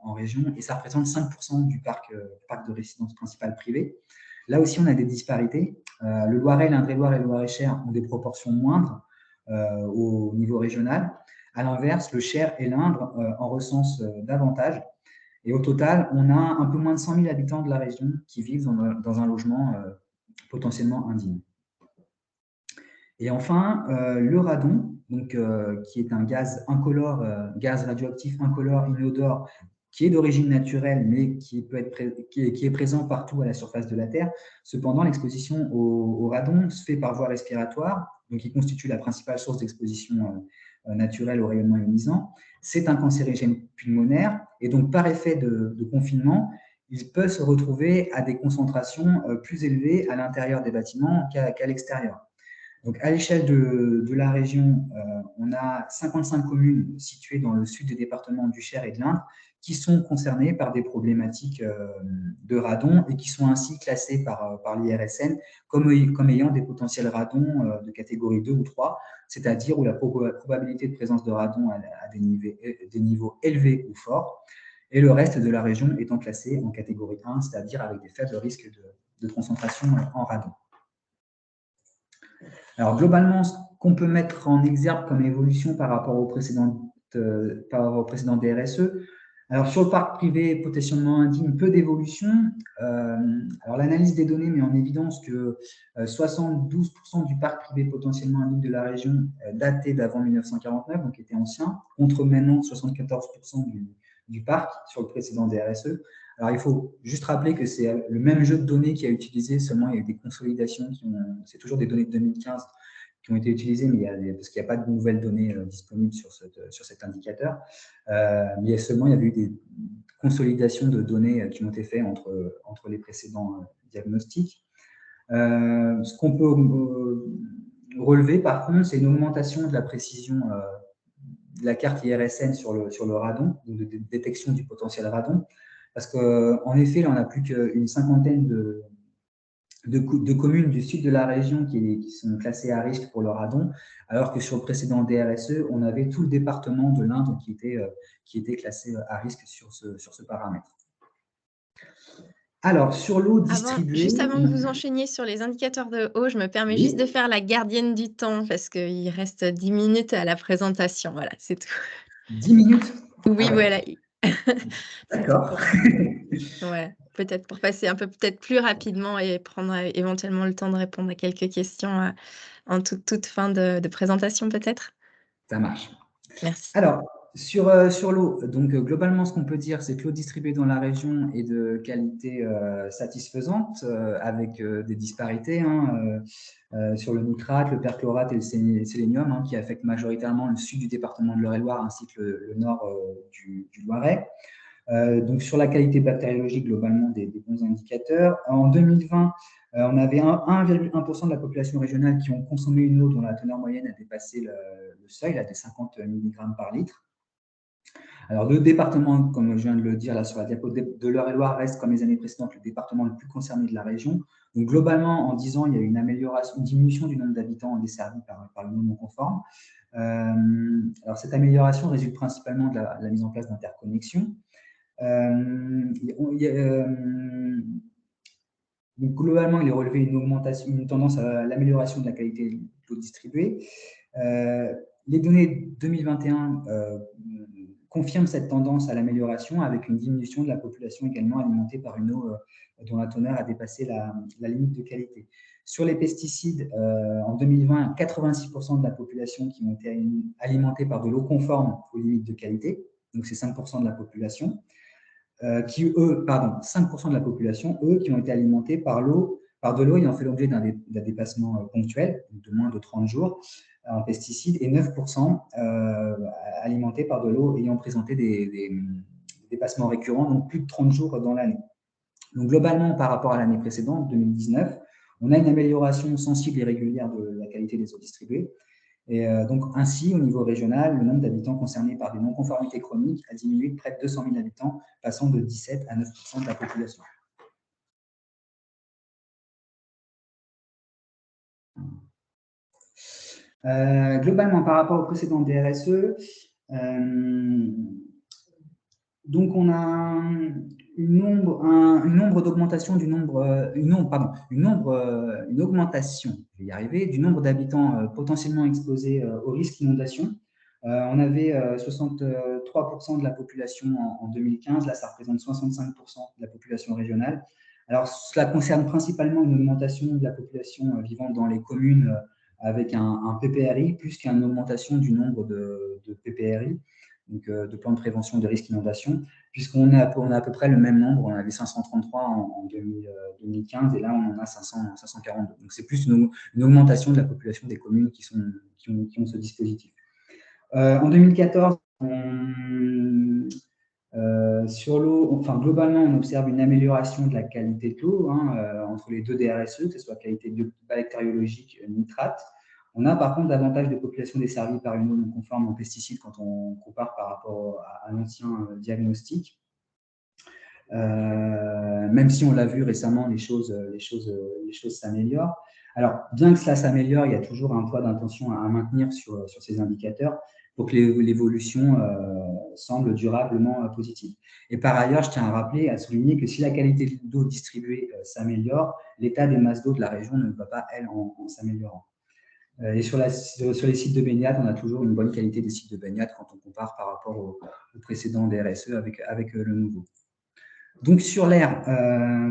[SPEAKER 2] en région, et ça représente 5% du parc de résidence principale privée. Là aussi, on a des disparités. Le Loiret, l'Indre-et-Loire et le Loir-et-Cher ont des proportions moindres au niveau régional. À l'inverse, le Cher et l'Indre en recensent davantage. Et au total, on a un peu moins de 100 000 habitants de la région qui vivent dans un logement potentiellement indigne. Et enfin, le radon, donc, qui est un gaz incolore, gaz radioactif incolore, inodore, qui est d'origine naturelle, mais qui est présent partout à la surface de la Terre. Cependant, l'exposition au radon se fait par voie respiratoire, donc il constitue la principale source d'exposition naturelle au rayonnement ionisant. C'est un cancérigène pulmonaire, et donc par effet de confinement, il peut se retrouver à des concentrations plus élevées à l'intérieur des bâtiments qu'à l'extérieur. Donc, à l'échelle de la région, on a 55 communes situées dans le sud des départements du Cher et de l'Indre qui sont concernées par des problématiques de radon et qui sont ainsi classées par l'IRSN comme ayant des potentiels radons de catégorie 2 ou 3, c'est-à-dire où la probabilité de présence de radon a des niveaux élevés ou forts, et le reste de la région étant classé en catégorie 1, c'est-à-dire avec des faibles risques de concentration en radon. Alors, globalement, ce qu'on peut mettre en exergue comme évolution par rapport au précédent DRSE, Alors, sur le parc privé potentiellement indigne, peu d'évolution. Alors, l'analyse des données met en évidence que 72% du parc privé potentiellement indigne de la région datait d'avant 1949, donc était ancien, contre maintenant 74% du parc sur le précédent DRSE. Alors, il faut juste rappeler que c'est le même jeu de données qui a utilisé, seulement il y a eu des consolidations, c'est toujours des données de 2015 qui ont été utilisées, mais parce qu'il n'y a pas de nouvelles données disponibles sur cet indicateur. Mais il y avait eu des consolidations de données qui ont été faites entre les précédents diagnostics. Ce qu'on peut relever, par contre, c'est une augmentation de la précision de la carte IRSN sur le radon, de détection du potentiel radon, parce qu'en effet, là, on n'a plus qu'une cinquantaine de communes du sud de la région qui sont classées à risque pour le radon, alors que sur le précédent DRSE, on avait tout le département de l'Indre qui était classé à risque sur ce paramètre. Alors, sur l'eau distribuée…
[SPEAKER 1] Juste avant que vous enchaîniez sur les indicateurs de eau, je me permets juste de faire la gardienne du temps parce qu'il reste 10 minutes à la présentation. Voilà, c'est tout.
[SPEAKER 2] 10 minutes?
[SPEAKER 1] Oui, voilà.
[SPEAKER 2] D'accord.
[SPEAKER 1] Ouais, peut-être pour passer un peu peut-être plus rapidement et prendre éventuellement le temps de répondre à quelques questions en toute fin de présentation peut-être.
[SPEAKER 2] Ça marche.
[SPEAKER 1] Merci.
[SPEAKER 2] Alors, sur l'eau, donc globalement, ce qu'on peut dire, c'est que l'eau distribuée dans la région est de qualité satisfaisante, avec des disparités sur le nitrate, le perchlorate et le sélénium, qui affectent majoritairement le sud du département de l'Eure-et-Loir ainsi que le nord du Loiret. Donc, sur la qualité bactériologique, globalement, des bons indicateurs. En 2020, on avait 1,1% de la population régionale qui ont consommé une eau dont la teneur moyenne a dépassé le seuil, des 50 mg par litre. Alors, le département, comme je viens de le dire là sur la diapo de l'Eure-et-Loir, reste, comme les années précédentes, le département le plus concerné de la région. Donc, globalement, en 10 ans, il y a eu une diminution du nombre d'habitants desservis par le non conforme. Alors, cette amélioration résulte principalement de la mise en place d'interconnexions. Donc, globalement, il est relevé une tendance à l'amélioration de la qualité de l'eau distribuée. Les données 2021 confirment cette tendance à l'amélioration avec une diminution de la population également alimentée par une eau dont la teneur a dépassé la limite de qualité. Sur les pesticides, en 2020, 86% de la population qui ont été alimentées par de l'eau conforme aux limites de qualité, donc c'est 5% de la population. 5% de la population, qui ont été alimentés par de l'eau ayant fait l'objet d'un dépassement ponctuel, de moins de 30 jours, en pesticides, et 9% alimentés par de l'eau ayant présenté des dépassements récurrents, donc plus de 30 jours dans l'année. Donc, globalement, par rapport à l'année précédente, 2019, on a une amélioration sensible et régulière de la qualité des eaux distribuées. Et donc, ainsi, au niveau régional, le nombre d'habitants concernés par des non-conformités chroniques a diminué de près de 200 000 habitants, passant de 17 à 9% de la population. Globalement, par rapport au précédent DRSE, donc on a une augmentation du nombre d'habitants potentiellement exposés au risque d'inondation. On avait 63% de la population en 2015, là ça représente 65% de la population régionale. Alors cela concerne principalement une augmentation de la population vivant dans les communes avec un PPRI, plus qu'une augmentation du nombre de PPRI, donc de plans de prévention de risque d'inondation, puisqu'on a à peu près le même nombre. On avait 533 en 2015 et là on en a 542. Donc c'est plus une augmentation de la population des communes qui ont ce dispositif. En 2014, sur l'eau, globalement, on observe une amélioration de la qualité de l'eau entre les deux DRSE, que ce soit qualité bactériologique, nitrate. On a par contre davantage de populations desservies par une eau non conforme aux pesticides quand on compare par rapport à l'ancien diagnostic. Même si on l'a vu récemment, les choses s'améliorent. Alors, bien que cela s'améliore, il y a toujours un poids d'intention à maintenir sur ces indicateurs pour que l'évolution semble durablement positive. Et par ailleurs, je tiens à rappeler, à souligner que si la qualité d'eau distribuée s'améliore, l'état des masses d'eau de la région ne va pas, elle, en s'améliorant. Et sur les sites de baignade, on a toujours une bonne qualité des sites de baignade quand on compare par rapport au précédent DRSE avec le nouveau. Donc sur l'air,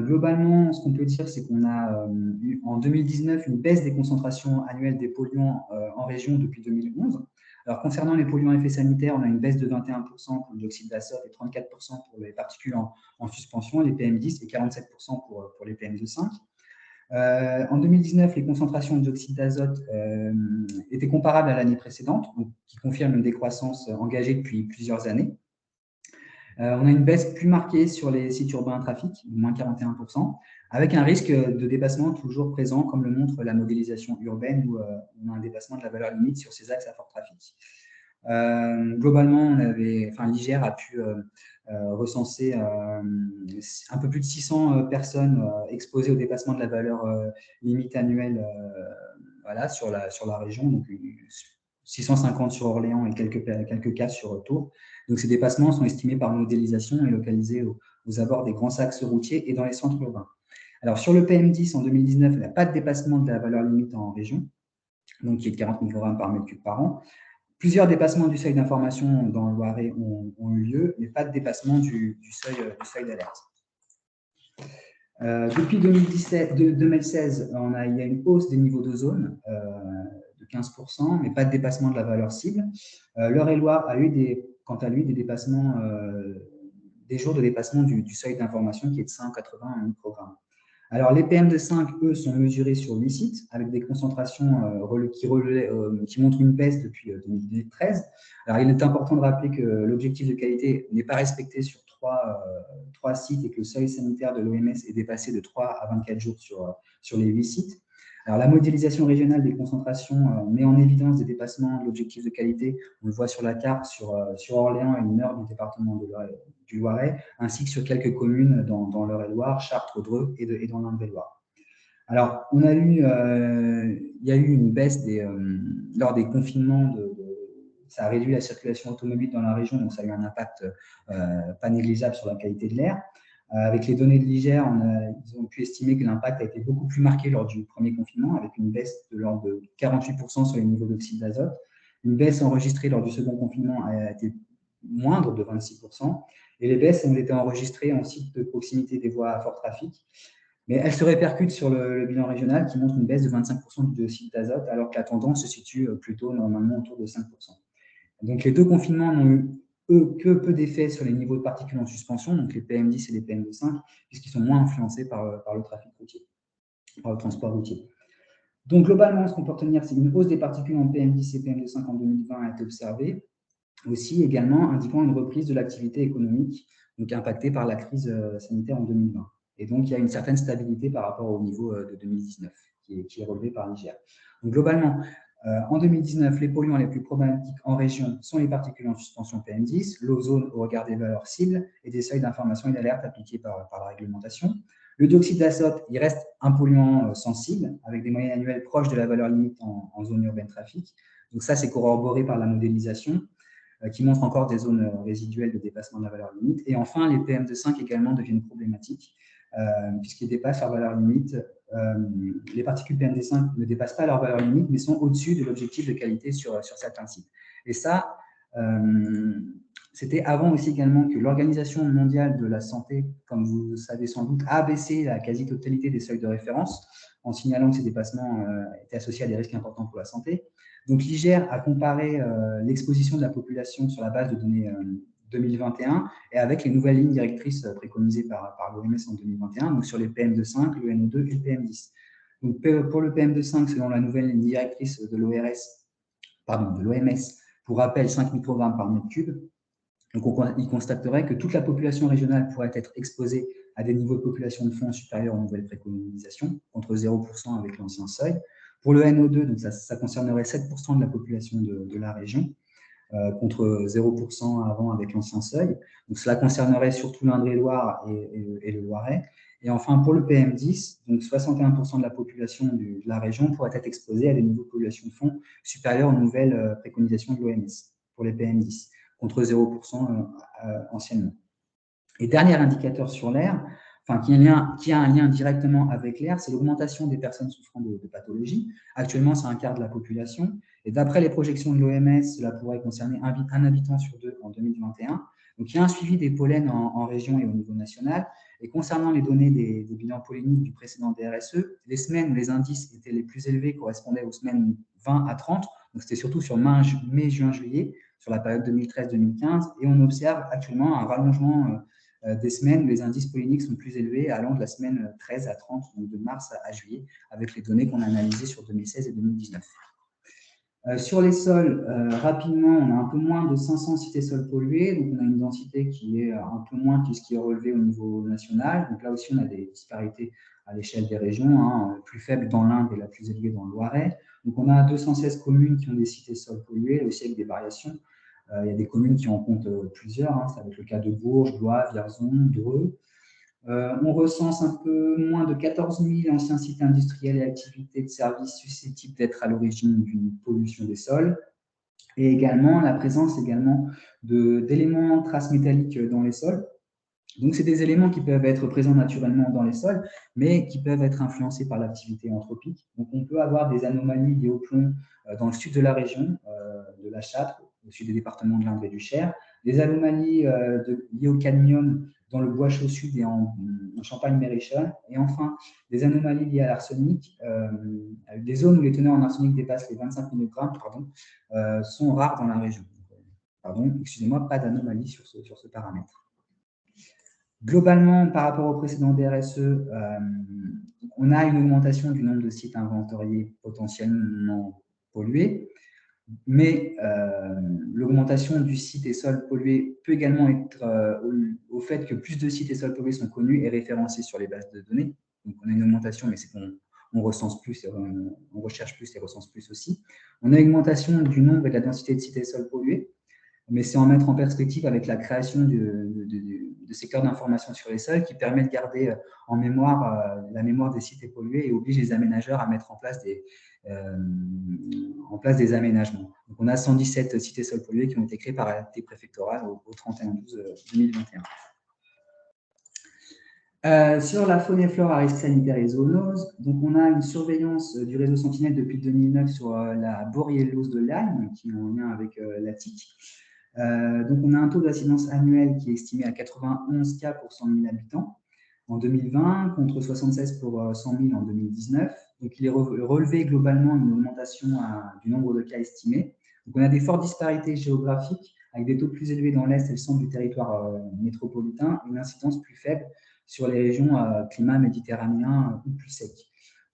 [SPEAKER 2] globalement, ce qu'on peut dire, c'est qu'on a eu en 2019 une baisse des concentrations annuelles des polluants en région depuis 2011. Alors concernant les polluants à effet sanitaire, on a une baisse de 21% pour le dioxyde d'azote et 34% pour les particules en suspension, les PM10, et 47% pour les PM2,5. En 2019, les concentrations de dioxyde d'azote étaient comparables à l'année précédente, donc, qui confirme une décroissance engagée depuis plusieurs années. On a une baisse plus marquée sur les sites urbains à trafic, moins 41%, avec un risque de dépassement toujours présent, comme le montre la modélisation urbaine, où on a un dépassement de la valeur limite sur ces axes à fort trafic. Globalement, l'IGR a pu recenser un peu plus de 600 personnes exposées au dépassement de la valeur limite annuelle sur la région, donc 650 sur Orléans et quelques cas sur Tours. Donc ces dépassements sont estimés par modélisation et localisés aux abords des grands axes routiers et dans les centres urbains. Alors sur le PM10 en 2019, il n'y a pas de dépassement de la valeur limite en région, donc qui est de 40 microgrammes par mètre cube par an. Plusieurs dépassements du seuil d'information dans le Loiret ont eu lieu, mais pas de dépassement du seuil d'alerte. Depuis 2016, il y a une hausse des niveaux d'ozone de 15%, mais pas de dépassement de la valeur cible. L'Eure-et-Loir a eu quant à lui des dépassements, des jours de dépassement du seuil d'information qui est de 180 microgrammes. Alors, les PM2,5, eux, sont mesurés sur 8 sites avec des concentrations qui montrent une baisse depuis 2013. Alors, il est important de rappeler que l'objectif de qualité n'est pas respecté sur 3 sites et que le seuil sanitaire de l'OMS est dépassé de 3 à 24 jours sur les 8 sites. Alors, la modélisation régionale des concentrations met en évidence des dépassements de l'objectif de qualité. On le voit sur la carte sur Orléans et le nord du département du Loiret, ainsi que sur quelques communes dans l'Eure-et-Loir, Chartres, Dreux et dans l'Indre-et-Loire. Alors, il y a eu une baisse lors des confinements, ça a réduit la circulation automobile dans la région, donc ça a eu un impact pas négligeable sur la qualité de l'air. Avec les données de l'IGR, ils ont pu estimer que l'impact a été beaucoup plus marqué lors du premier confinement, avec une baisse de l'ordre de 48% sur les niveaux d'oxyde d'azote. Une baisse enregistrée lors du second confinement a été moindre de 26%, et les baisses ont été enregistrées en site de proximité des voies à fort trafic, mais elles se répercutent sur le bilan régional qui montre une baisse de 25% du dioxyde d'azote, alors que la tendance se situe plutôt normalement autour de 5%. Donc les deux confinements n'ont eu que peu d'effets sur les niveaux de particules en suspension, donc les PM10 et les PM2,5, puisqu'ils sont moins influencés par le trafic routier, par le transport routier. Donc globalement, ce qu'on peut retenir, c'est une hausse des particules en PM10 et PM2,5 en 2020 a été observée, aussi également indiquant une reprise de l'activité économique, donc impactée par la crise sanitaire en 2020. Et donc, il y a une certaine stabilité par rapport au niveau de 2019, qui est relevé par l'IGR. Donc, globalement, en 2019, les polluants les plus problématiques en région sont les particules en suspension PM10, l'ozone au regard des valeurs cibles et des seuils d'information et d'alerte appliqués par la réglementation. Le dioxyde d'azote, il reste un polluant sensible, avec des moyennes annuelles proches de la valeur limite en zone urbaine trafic. Donc ça, c'est corroboré par la modélisation, qui montre encore des zones résiduelles de dépassement de la valeur limite. Et enfin, les PM2,5 également deviennent problématiques, puisqu'ils dépassent leur valeur limite. Les particules PM2,5 ne dépassent pas leur valeur limite, mais sont au-dessus de l'objectif de qualité sur certains sites. Et ça, c'était avant aussi également que l'Organisation mondiale de la santé, comme vous le savez sans doute, a baissé la quasi-totalité des seuils de référence, en signalant que ces dépassements étaient associés à des risques importants pour la santé. Donc l'IGR a comparé l'exposition de la population sur la base de données 2021 et avec les nouvelles lignes directrices préconisées par l'OMS en 2021, donc sur les PM2,5, le NO2 et le PM10. Donc pour le PM2,5, selon la nouvelle ligne directrice de l'OMS, pour rappel 5 microgrammes par mètre cube, donc il constaterait que toute la population régionale pourrait être exposée à des niveaux de population de fond supérieurs aux nouvelles préconisations, contre 0% avec l'ancien seuil. Pour le NO2, donc ça concernerait 7% de la population de la région, contre 0% avant avec l'ancien seuil. Donc cela concernerait surtout l'Indre-et-Loire et le Loiret. Et enfin, pour le PM10, donc 61% de la population de la région pourrait être exposée à des niveaux de population de fond supérieurs aux nouvelles préconisations de l'OMS pour les PM10, contre 0% anciennement. Et dernier indicateur sur l'air, enfin, qui a un lien directement avec l'air, c'est l'augmentation des personnes souffrant de pathologies. Actuellement, c'est un quart de la population. Et d'après les projections de l'OMS, cela pourrait concerner un habitant sur deux en 2021. Donc, il y a un suivi des pollens en région et au niveau national. Et concernant les données des bilans polliniques du précédent DRSE, les semaines où les indices étaient les plus élevés correspondaient aux semaines 20 à 30. Donc, c'était surtout sur mai, juin, juillet, sur la période 2013-2015. Et on observe actuellement un rallongement des semaines où les indices polliniques sont plus élevés, allant de la semaine 13 à 30, donc de mars à juillet, avec les données qu'on a analysées sur 2016 et 2019. Sur les sols, rapidement, on a un peu moins de 500 cités sols pollués, donc on a une densité qui est un peu moins que ce qui est relevé au niveau national. Donc là aussi, on a des disparités à l'échelle des régions, hein, plus faible dans l'Indre et la plus élevée dans le Loiret. Donc on a 216 communes qui ont des cités sols pollués, aussi avec des variations. Il y a des communes qui en comptent plusieurs, hein, ça va être le cas de Bourges, Blois, Vierzon, Dreux. On recense un peu moins de 14 000 anciens sites industriels et activités de services susceptibles d'être à l'origine d'une pollution des sols. Et également la présence d'éléments traces métalliques dans les sols. Donc, c'est des éléments qui peuvent être présents naturellement dans les sols, mais qui peuvent être influencés par l'activité anthropique. Donc, on peut avoir des anomalies liées au plomb dans le sud de la région, de la Châtre, au sud des départements de l'Indre et du Cher, des anomalies liées au cadmium dans le Bois-Chaud sud et en Champagne-Maréchal, et enfin des anomalies liées à l'arsenic. Des zones où les teneurs en arsenic dépassent les 25 mg sont rares dans la région. Pardon, excusez-moi, pas d'anomalie sur ce paramètre. Globalement, par rapport au précédent DRSE, on a une augmentation du nombre de sites inventoriés potentiellement pollués, mais l'augmentation du site et sols pollués peut également être au fait que plus de sites et sols pollués sont connus et référencés sur les bases de données. Donc, on a une augmentation, mais c'est qu'on recense plus, on recherche plus et recense plus aussi. On a une augmentation du nombre et de la densité de sites et sols pollués, mais c'est en mettre en perspective avec la création de secteurs d'information sur les sols qui permet de garder en mémoire la mémoire des sites pollués et oblige les aménageurs à mettre en place des aménagements. Donc, on a 117 cités sols pollués qui ont été créés par l'arrêté préfectoral au 31/12/2021. Sur la faune et flore à risque sanitaire et zoonose, donc on a une surveillance du réseau Sentinelle depuis 2009 sur la borreliose de Lyme, qui est en lien avec la tique. Donc on a un taux d'incidence annuel qui est estimé à 91 cas pour 100 000 habitants en 2020, contre 76 pour 100 000 en 2019. Donc il est relevé globalement une augmentation du nombre de cas estimés. Donc on a des fortes disparités géographiques, avec des taux plus élevés dans l'Est et le centre du territoire métropolitain, et une incidence plus faible sur les régions climat méditerranéen ou plus sec.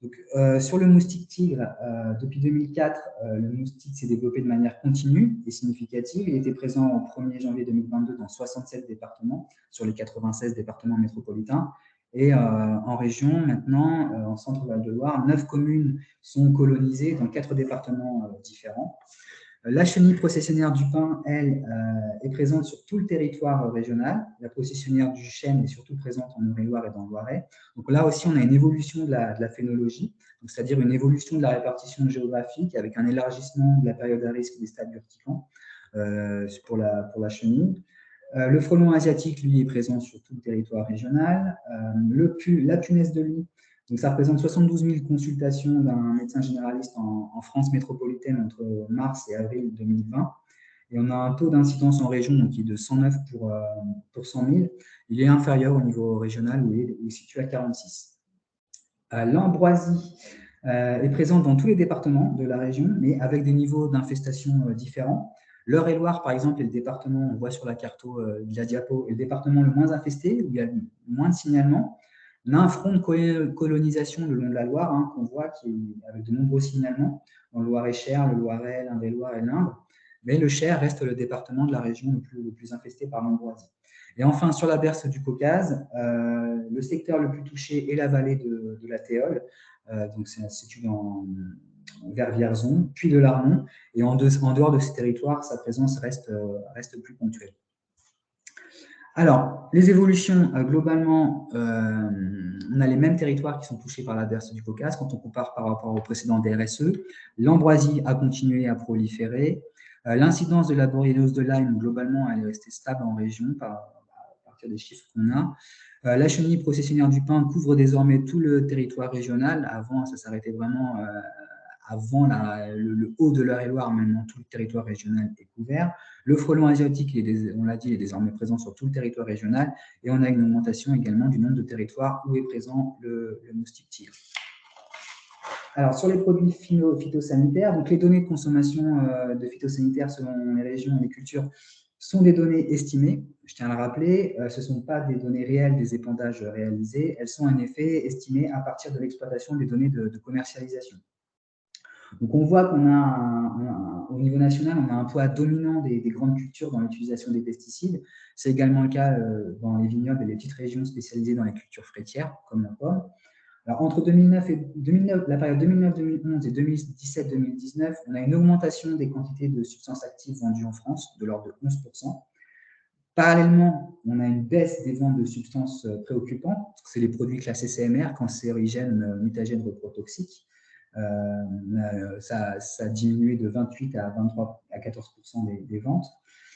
[SPEAKER 2] Donc, sur le moustique tigre, depuis 2004, le moustique s'est développé de manière continue et significative. Il était présent au 1er janvier 2022 dans 67 départements sur les 96 départements métropolitains. Et en région, maintenant, en Centre-Val de Loire, 9 communes sont colonisées dans 4 départements différents. La chenille processionnaire du pin, elle, est présente sur tout le territoire régional. La processionnaire du chêne est surtout présente en Eure-et-Loir et dans le Loiret. Donc là aussi, on a une évolution de la phénologie, c'est-à-dire une évolution de la répartition géographique avec un élargissement de la période à risque des stades urticants pour la chenille. Le frelon asiatique, lui, est présent sur tout le territoire régional. La punaise de lit, donc ça représente 72 000 consultations d'un médecin généraliste en France métropolitaine entre mars et avril 2020. Et on a un taux d'incidence en région donc, qui est de 109 pour 100 000. Il est inférieur au niveau régional où il est situé à 46. L'ambroisie est présente dans tous les départements de la région, mais avec des niveaux d'infestation différents. L'Eure-et-Loir, par exemple, est le département, on voit sur la carte de la diapo, est le département le moins infesté, où il y a moins de signalements. On a un front de colonisation le long de la Loire, hein, qu'on voit, avec de nombreux signalements, dans le Loir-et-Cher, le Loiret, l'Indre-et-Loire et l'Indre. Mais le Cher reste le département de la région le plus infesté par l'ambroisie. Et enfin, sur la berce du Caucase, le secteur le plus touché est la vallée de la Théols, donc c'est situé vers Vierzon, puis de l'Arnon. Et en dehors de ces territoires, sa présence reste plus ponctuelle. Alors, les évolutions, globalement, on a les mêmes territoires qui sont touchés par la berce du Caucase quand on compare par rapport au précédent DRSE. L'ambroisie a continué à proliférer. L'incidence de la borreliose de Lyme, globalement, elle est restée stable en région à partir des chiffres qu'on a. La chenille processionnaire du pin couvre désormais tout le territoire régional. Avant, ça s'arrêtait vraiment avant le haut de l'Eure-et-Loire. Maintenant, tout le territoire régional est couvert. Le frelon asiatique, on l'a dit, est désormais présent sur tout le territoire régional. Et on a une augmentation également du nombre de territoires où est présent le moustique tigre. Alors, sur les produits phytosanitaires, donc les données de consommation de phytosanitaires selon les régions et les cultures sont des données estimées. Je tiens à le rappeler, ce ne sont pas des données réelles des épandages réalisés. Elles sont en effet estimées à partir de l'exploitation des données de commercialisation. Donc, on voit qu'on a, au niveau national, on a un poids dominant des grandes cultures dans l'utilisation des pesticides. C'est également le cas dans les vignobles et les petites régions spécialisées dans les cultures fruitières, comme la pomme. Alors, entre la période 2009-2011 et 2017-2019, on a une augmentation des quantités de substances actives vendues en France de l'ordre de 11%. Parallèlement, on a une baisse des ventes de substances préoccupantes. C'est les produits classés CMR, cancérigènes, mutagènes, reprotoxiques. Ça a diminué de 28 à 23 à 14% des ventes.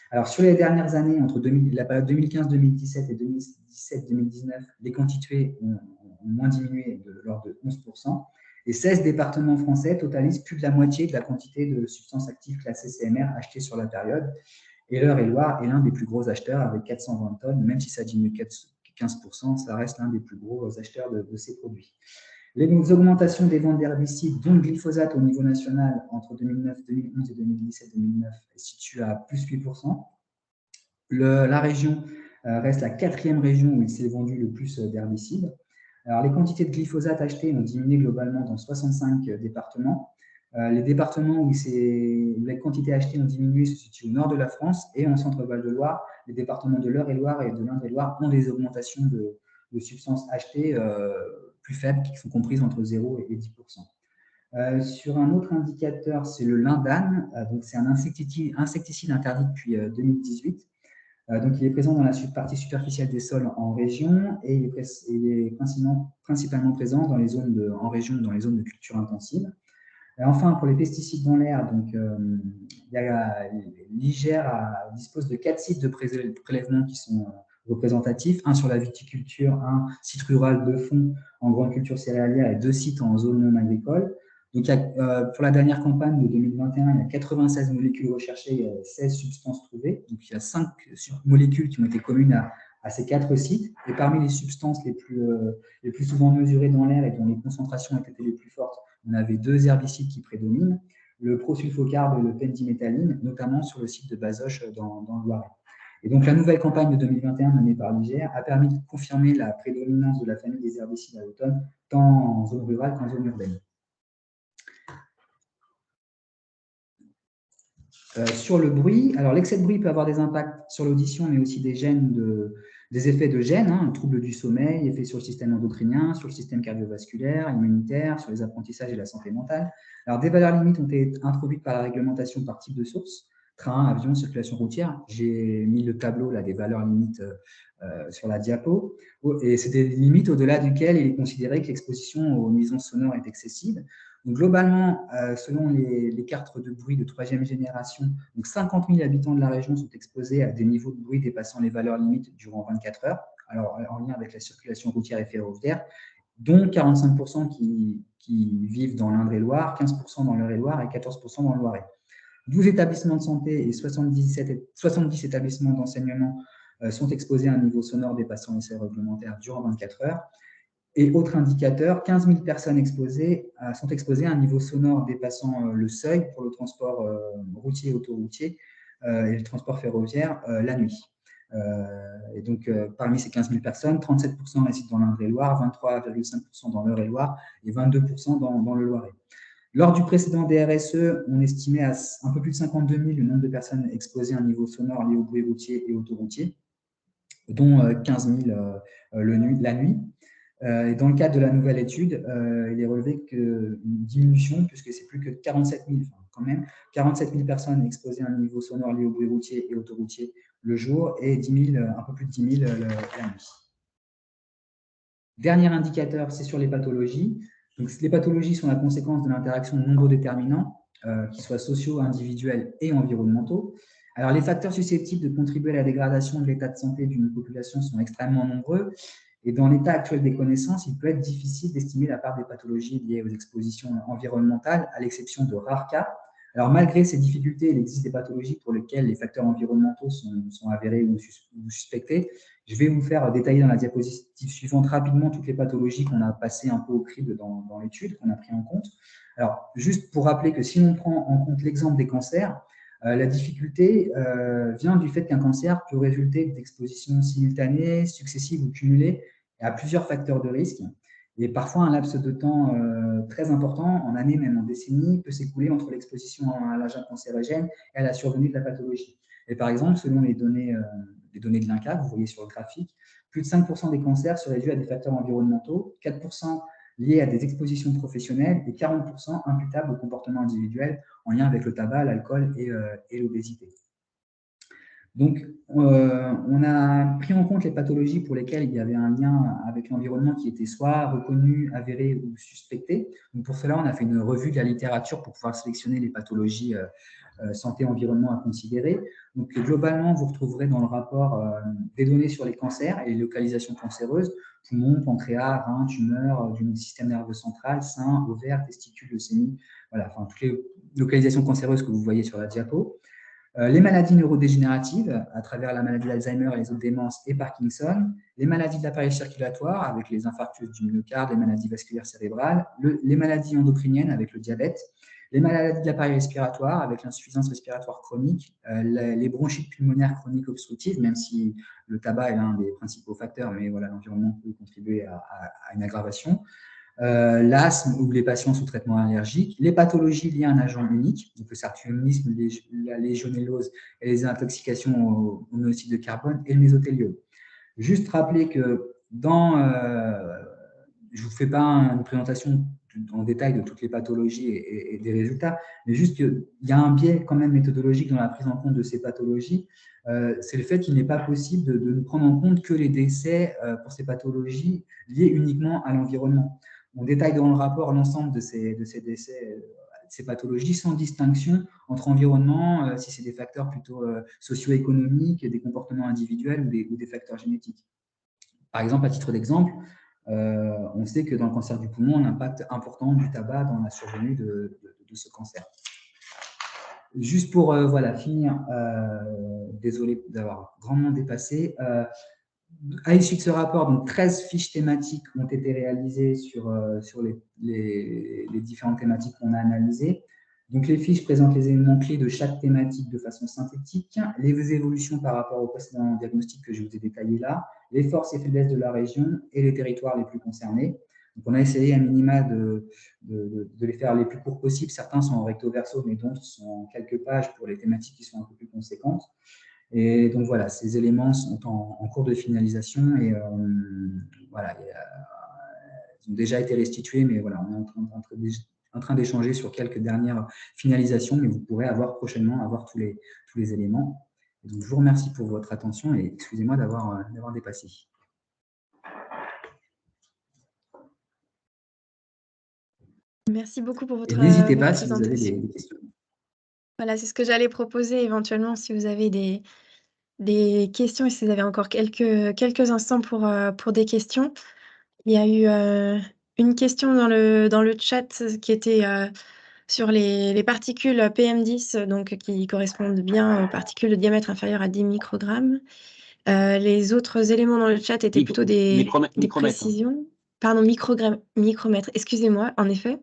[SPEAKER 2] Alors, sur les dernières années, entre la période 2015-2017 et 2017-2019, les quantités ont moins diminué de l'ordre de 11%. Et 16 départements français totalisent plus de la moitié de la quantité de substances actives classées CMR achetées sur la période. Et l'Eure-et-Loire est l'un des plus gros acheteurs avec 420 tonnes. Même si ça diminue 15%, ça reste l'un des plus gros acheteurs de ces produits. Les augmentations des ventes d'herbicides, dont le glyphosate au niveau national, entre 2009, 2011 et 2017-2009, est située à plus 8%. La région reste la 4e région où il s'est vendu le plus d'herbicides. Alors, les quantités de glyphosate achetées ont diminué globalement dans 65 départements. Les départements où les quantités achetées ont diminué se situent au nord de la France et en centre-Val de Loire. Les départements de l'Eure-et-Loire et de l'Indre-et-Loire ont des augmentations de substances achetées plus faibles, qui sont comprises entre 0 et 10%. Sur un autre indicateur, c'est le lindane. Donc, c'est un insecticide interdit depuis 2018. Donc, il est présent dans la partie superficielle des sols en région et il est principalement présent dans les zones en région, dans les zones de culture intensive. Et enfin, pour les pesticides dans l'air, l'IGR dispose de 4 sites de prélèvement qui sont représentatifs, un sur la viticulture, un site rural de fond en grande culture céréalière et 2 sites en zone non agricole. Donc, pour la dernière campagne de 2021, il y a 96 molécules recherchées, 16 substances trouvées. Donc, il y a 5 molécules qui ont été communes à ces 4 sites. Et parmi les substances les plus souvent mesurées dans l'air et dont les concentrations ont été les plus fortes, on avait 2 herbicides qui prédominent, le prosulfocarbe et le pendiméthaline, notamment sur le site de Bazoches dans le Loiret. Et donc, la nouvelle campagne de 2021 menée par l'IGR a permis de confirmer la prédominance de la famille des herbicides à l'automne, tant en zone rurale qu'en zone urbaine. Sur le bruit, alors l'excès de bruit peut avoir des impacts sur l'audition, mais aussi des effets de gènes, troubles du sommeil, effets sur le système endocrinien, sur le système cardiovasculaire, immunitaire, sur les apprentissages et la santé mentale. Alors, des valeurs limites ont été introduites par la réglementation par type de source, train, avion, circulation routière. J'ai mis le tableau là, des valeurs limites sur la diapo. Et c'est des limites au-delà duquel il est considéré que l'exposition aux nuisances sonores est excessive. Donc, globalement, selon les cartes de bruit de 3e génération, donc 50 000 habitants de la région sont exposés à des niveaux de bruit dépassant les valeurs limites durant 24 heures, alors en lien avec la circulation routière et ferroviaire, dont 45% qui vivent dans l'Indre-et-Loire, 15% dans l'Eure-et-Loire et 14% dans le Loiret. 12 établissements de santé et 70 établissements d'enseignement sont exposés à un niveau sonore dépassant les seuils réglementaires durant 24 heures. Et autre indicateur, 15 000 personnes sont exposées à un niveau sonore dépassant le seuil pour le transport routier et autoroutier et le transport ferroviaire la nuit. Et donc, parmi ces 15 000 personnes, 37% résident dans l'Indre-et-Loire, 23,5% dans l'Eure-et-Loire et 22% dans le Loiret. Lors du précédent DRSE, on estimait à un peu plus de 52 000 le nombre de personnes exposées à un niveau sonore lié au bruit routier et autoroutier, dont 15 000 la nuit. Et dans le cadre de la nouvelle étude, il est relevé qu'une diminution, puisque c'est plus que 47 000, quand même, 47 000 personnes exposées à un niveau sonore lié au bruit routier et autoroutier le jour et 10 000, un peu plus de 10 000 la nuit. Dernier indicateur, c'est sur les pathologies. Donc, les pathologies sont la conséquence de l'interaction de nombreux déterminants, qui soient sociaux, individuels et environnementaux. Alors, les facteurs susceptibles de contribuer à la dégradation de l'état de santé d'une population sont extrêmement nombreux. Et dans l'état actuel des connaissances, il peut être difficile d'estimer la part des pathologies liées aux expositions environnementales, à l'exception de rares cas. Alors, malgré ces difficultés, il existe des pathologies pour lesquelles les facteurs environnementaux sont avérés ou suspectés. Je vais vous faire détailler dans la diapositive suivante rapidement toutes les pathologies qu'on a passées un peu au crible dans l'étude, qu'on a pris en compte. Alors, juste pour rappeler que si on prend en compte l'exemple des cancers, la difficulté vient du fait qu'un cancer peut résulter d'expositions simultanées, successives ou cumulées à plusieurs facteurs de risque. Et parfois, un laps de temps très important, en années, même en décennies, peut s'écouler entre l'exposition à l'agent cancérogène et à la survenue de la pathologie. Et par exemple, selon les données de l'INCa, vous voyez sur le graphique, plus de 5% des cancers seraient dus à des facteurs environnementaux, 4% liés à des expositions professionnelles et 40% imputables au comportement individuel en lien avec le tabac, l'alcool et l'obésité. Donc, on a pris en compte les pathologies pour lesquelles il y avait un lien avec l'environnement qui était soit reconnu, avéré ou suspecté. Donc, pour cela, on a fait une revue de la littérature pour pouvoir sélectionner les pathologies santé-environnement à considérer. Donc, globalement, vous retrouverez dans le rapport des données sur les cancers et les localisations cancéreuses, poumons, pancréas, reins, tumeurs du système nerveux central, sein, ovaires, testicules, leucémie, voilà, enfin, toutes les localisations cancéreuses que vous voyez sur la diapo. Les maladies neurodégénératives, à travers la maladie d'Alzheimer et les autres démences et Parkinson, les maladies de l'appareil circulatoire, avec les infarctus du myocarde, les maladies vasculaires cérébrales, les maladies endocriniennes, avec le diabète, les maladies de l'appareil respiratoire, avec l'insuffisance respiratoire chronique, les bronchites pulmonaires chroniques obstructives, même si le tabac est l'un des principaux facteurs, mais voilà, l'environnement peut contribuer à une aggravation. L'asthme ou les patients sous traitement allergique, les pathologies liées à un agent unique, donc le sarcopénisme, la légionellose et les intoxications au monoxyde de carbone et le mésothéliome. Juste rappeler que je ne vous fais pas une présentation en détail de toutes les pathologies et des résultats, mais juste qu'il y a un biais quand même méthodologique dans la prise en compte de ces pathologies. C'est le fait qu'il n'est pas possible de ne prendre en compte que les décès pour ces pathologies liées uniquement à l'environnement. On détaille dans le rapport l'ensemble de ces décès, ces pathologies, sans distinction entre environnement, si c'est des facteurs plutôt socio-économiques, des comportements individuels ou des facteurs génétiques. Par exemple, à titre d'exemple, on sait que dans le cancer du poumon, un impact important du tabac dans la survenue de ce cancer. Juste pour finir, désolé d'avoir grandement dépassé, à l'issue de ce rapport, donc 13 fiches thématiques ont été réalisées sur les différentes thématiques qu'on a analysées. Donc, les fiches présentent les éléments clés de chaque thématique de façon synthétique, les évolutions par rapport au précédent diagnostic que je vous ai détaillé là, les forces et faiblesses de la région et les territoires les plus concernés. Donc, on a essayé à minima de les faire les plus courts possibles. Certains sont en recto verso, mais d'autres sont en quelques pages pour les thématiques qui sont un peu plus conséquentes. Et donc voilà, ces éléments sont en cours de finalisation et voilà, ils ont déjà été restitués, mais voilà, on est en train d'échanger sur quelques dernières finalisations, mais vous pourrez prochainement tous les éléments. Et donc, je vous remercie pour votre attention et excusez-moi d'avoir dépassé.
[SPEAKER 1] Merci beaucoup pour votre
[SPEAKER 2] n'hésitez pas si
[SPEAKER 1] présentation.
[SPEAKER 2] vous avez des questions.
[SPEAKER 1] Voilà, c'est ce que j'allais proposer éventuellement si vous avez des questions et si vous avez encore quelques instants pour des questions. Il y a eu une question dans le chat qui était sur les particules PM10, donc qui correspondent bien aux particules de diamètre inférieur à 10 microgrammes. Les autres éléments dans le chat étaient plutôt des précisions. Pardon, micromètres, excusez-moi, en effet.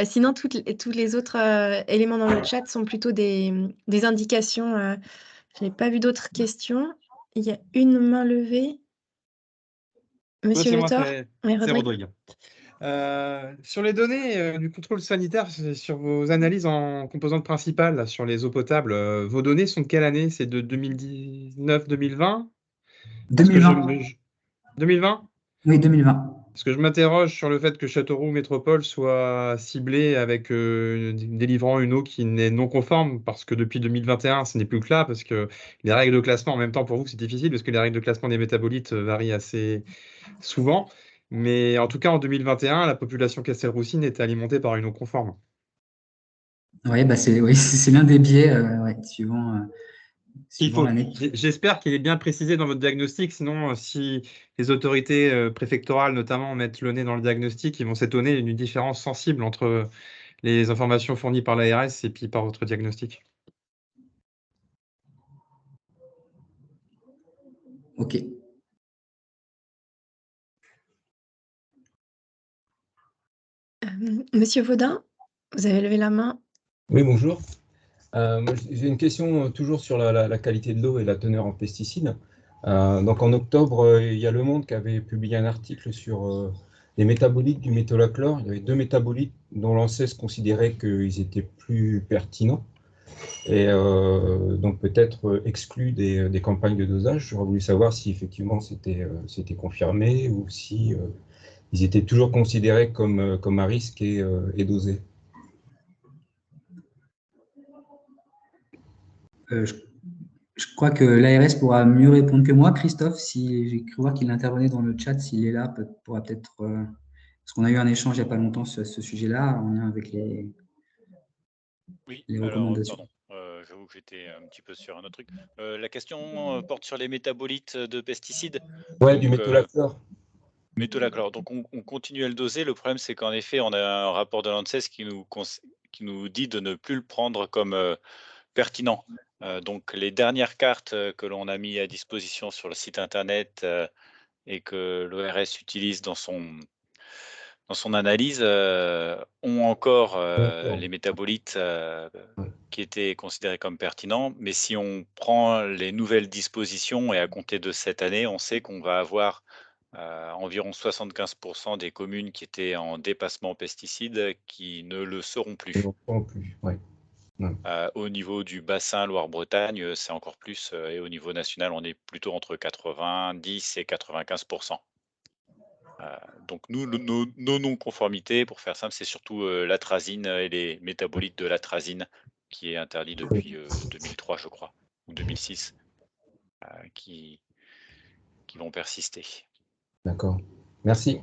[SPEAKER 1] Sinon, tous les autres éléments dans le chat sont plutôt des indications. Je n'ai pas vu d'autres questions. Il y a une main levée. Monsieur Le Thor.
[SPEAKER 3] C'est Rodrigue. Sur les données du contrôle sanitaire, sur vos analyses en composantes principales, là, sur les eaux potables, vos données sont de quelle année? C'est de 2019-2020?
[SPEAKER 2] 2020.
[SPEAKER 3] 2020?
[SPEAKER 2] Oui, 2020.
[SPEAKER 3] Parce que je m'interroge sur le fait que Châteauroux Métropole soit ciblé avec délivrant une eau qui n'est non conforme, parce que depuis 2021, ce n'est plus le cas, parce que les règles de classement, en même temps pour vous, c'est difficile, parce que les règles de classement des métabolites varient assez souvent. Mais en tout cas, en 2021, la population castelroussine était alimentée par une eau conforme.
[SPEAKER 2] Oui, c'est l'un des biais suivant suivant l'année.
[SPEAKER 3] J'espère qu'il est bien précisé dans votre diagnostic, sinon si les autorités préfectorales notamment mettent le nez dans le diagnostic, ils vont s'étonner d'une différence sensible entre les informations fournies par l'ARS et puis par votre diagnostic.
[SPEAKER 2] Ok.
[SPEAKER 1] Monsieur Vaudin, vous avez levé la main.
[SPEAKER 4] Oui, bonjour. Moi, j'ai une question toujours sur la qualité de l'eau et la teneur en pesticides. Donc en octobre, il y a Le Monde qui avait publié un article sur les métabolites du métolachlore. Il y avait 2 métabolites dont l'ANSES considérait qu'ils étaient plus pertinents et donc peut-être exclus des campagnes de dosage. J'aurais voulu savoir si effectivement c'était confirmé ou si ils étaient toujours considérés comme à risque et dosés.
[SPEAKER 2] Je crois que l'ARS pourra mieux répondre que moi. Christophe, si j'ai cru voir qu'il intervenait dans le chat, s'il est là, pourra peut-être. Parce qu'on a eu un échange il n'y a pas longtemps sur ce sujet-là, en lien avec les recommandations.
[SPEAKER 5] Pardon, j'avoue que j'étais un petit peu sur un autre truc. La question porte sur les métabolites de pesticides.
[SPEAKER 4] Ouais, du métolachlore.
[SPEAKER 5] Métolachlore. Donc on continue à le doser. Le problème, c'est qu'en effet, on a un rapport de l'ANSES qui nous dit de ne plus le prendre comme pertinent. Donc les dernières cartes que l'on a mis à disposition sur le site internet et que l'ORS utilise dans son analyse, ont encore les métabolites qui étaient considérés comme pertinents. Mais si on prend les nouvelles dispositions et à compter de cette année, on sait qu'on va avoir environ 75% des communes qui étaient en dépassement pesticides qui ne le seront plus.
[SPEAKER 4] Ouais.
[SPEAKER 5] Au niveau du bassin Loire-Bretagne, c'est encore plus, et au niveau national, on est plutôt entre 90 et 95%. Donc nous, nos non-conformités, pour faire simple, c'est surtout l'atrazine et les métabolites de l'atrazine qui est interdit depuis 2003, je crois, ou 2006, qui vont persister.
[SPEAKER 4] D'accord. Merci.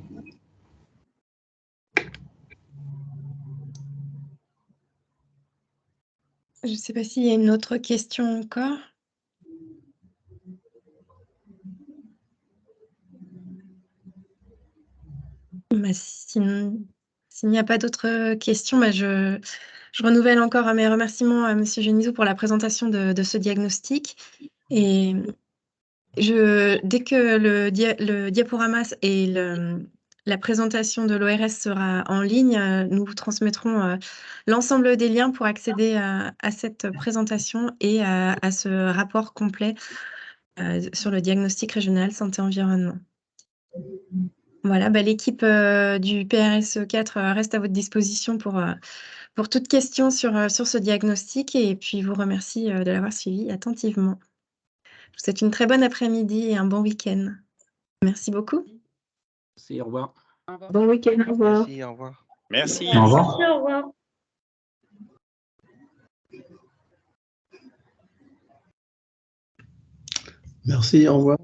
[SPEAKER 1] Je ne sais pas s'il y a une autre question encore. Bah, s'il n'y a pas d'autres questions, bah, je renouvelle encore mes remerciements à Monsieur Genizou pour la présentation de ce diagnostic. Et dès que le diaporama et la présentation de l'ORS sera en ligne, nous vous transmettrons l'ensemble des liens pour accéder à cette présentation et à ce rapport complet sur le diagnostic régional santé-environnement. Voilà, bah, l'équipe du PRSE 4 reste à votre disposition pour toute question sur ce diagnostic et puis vous remercie de l'avoir suivi attentivement. Je vous souhaite une très bonne après-midi et un bon week-end. Merci beaucoup.
[SPEAKER 6] Merci, au revoir.
[SPEAKER 1] Bon week-end, au revoir.
[SPEAKER 7] Merci, au revoir.
[SPEAKER 5] Merci.
[SPEAKER 2] Au revoir.
[SPEAKER 1] Au revoir.
[SPEAKER 6] Merci, au revoir.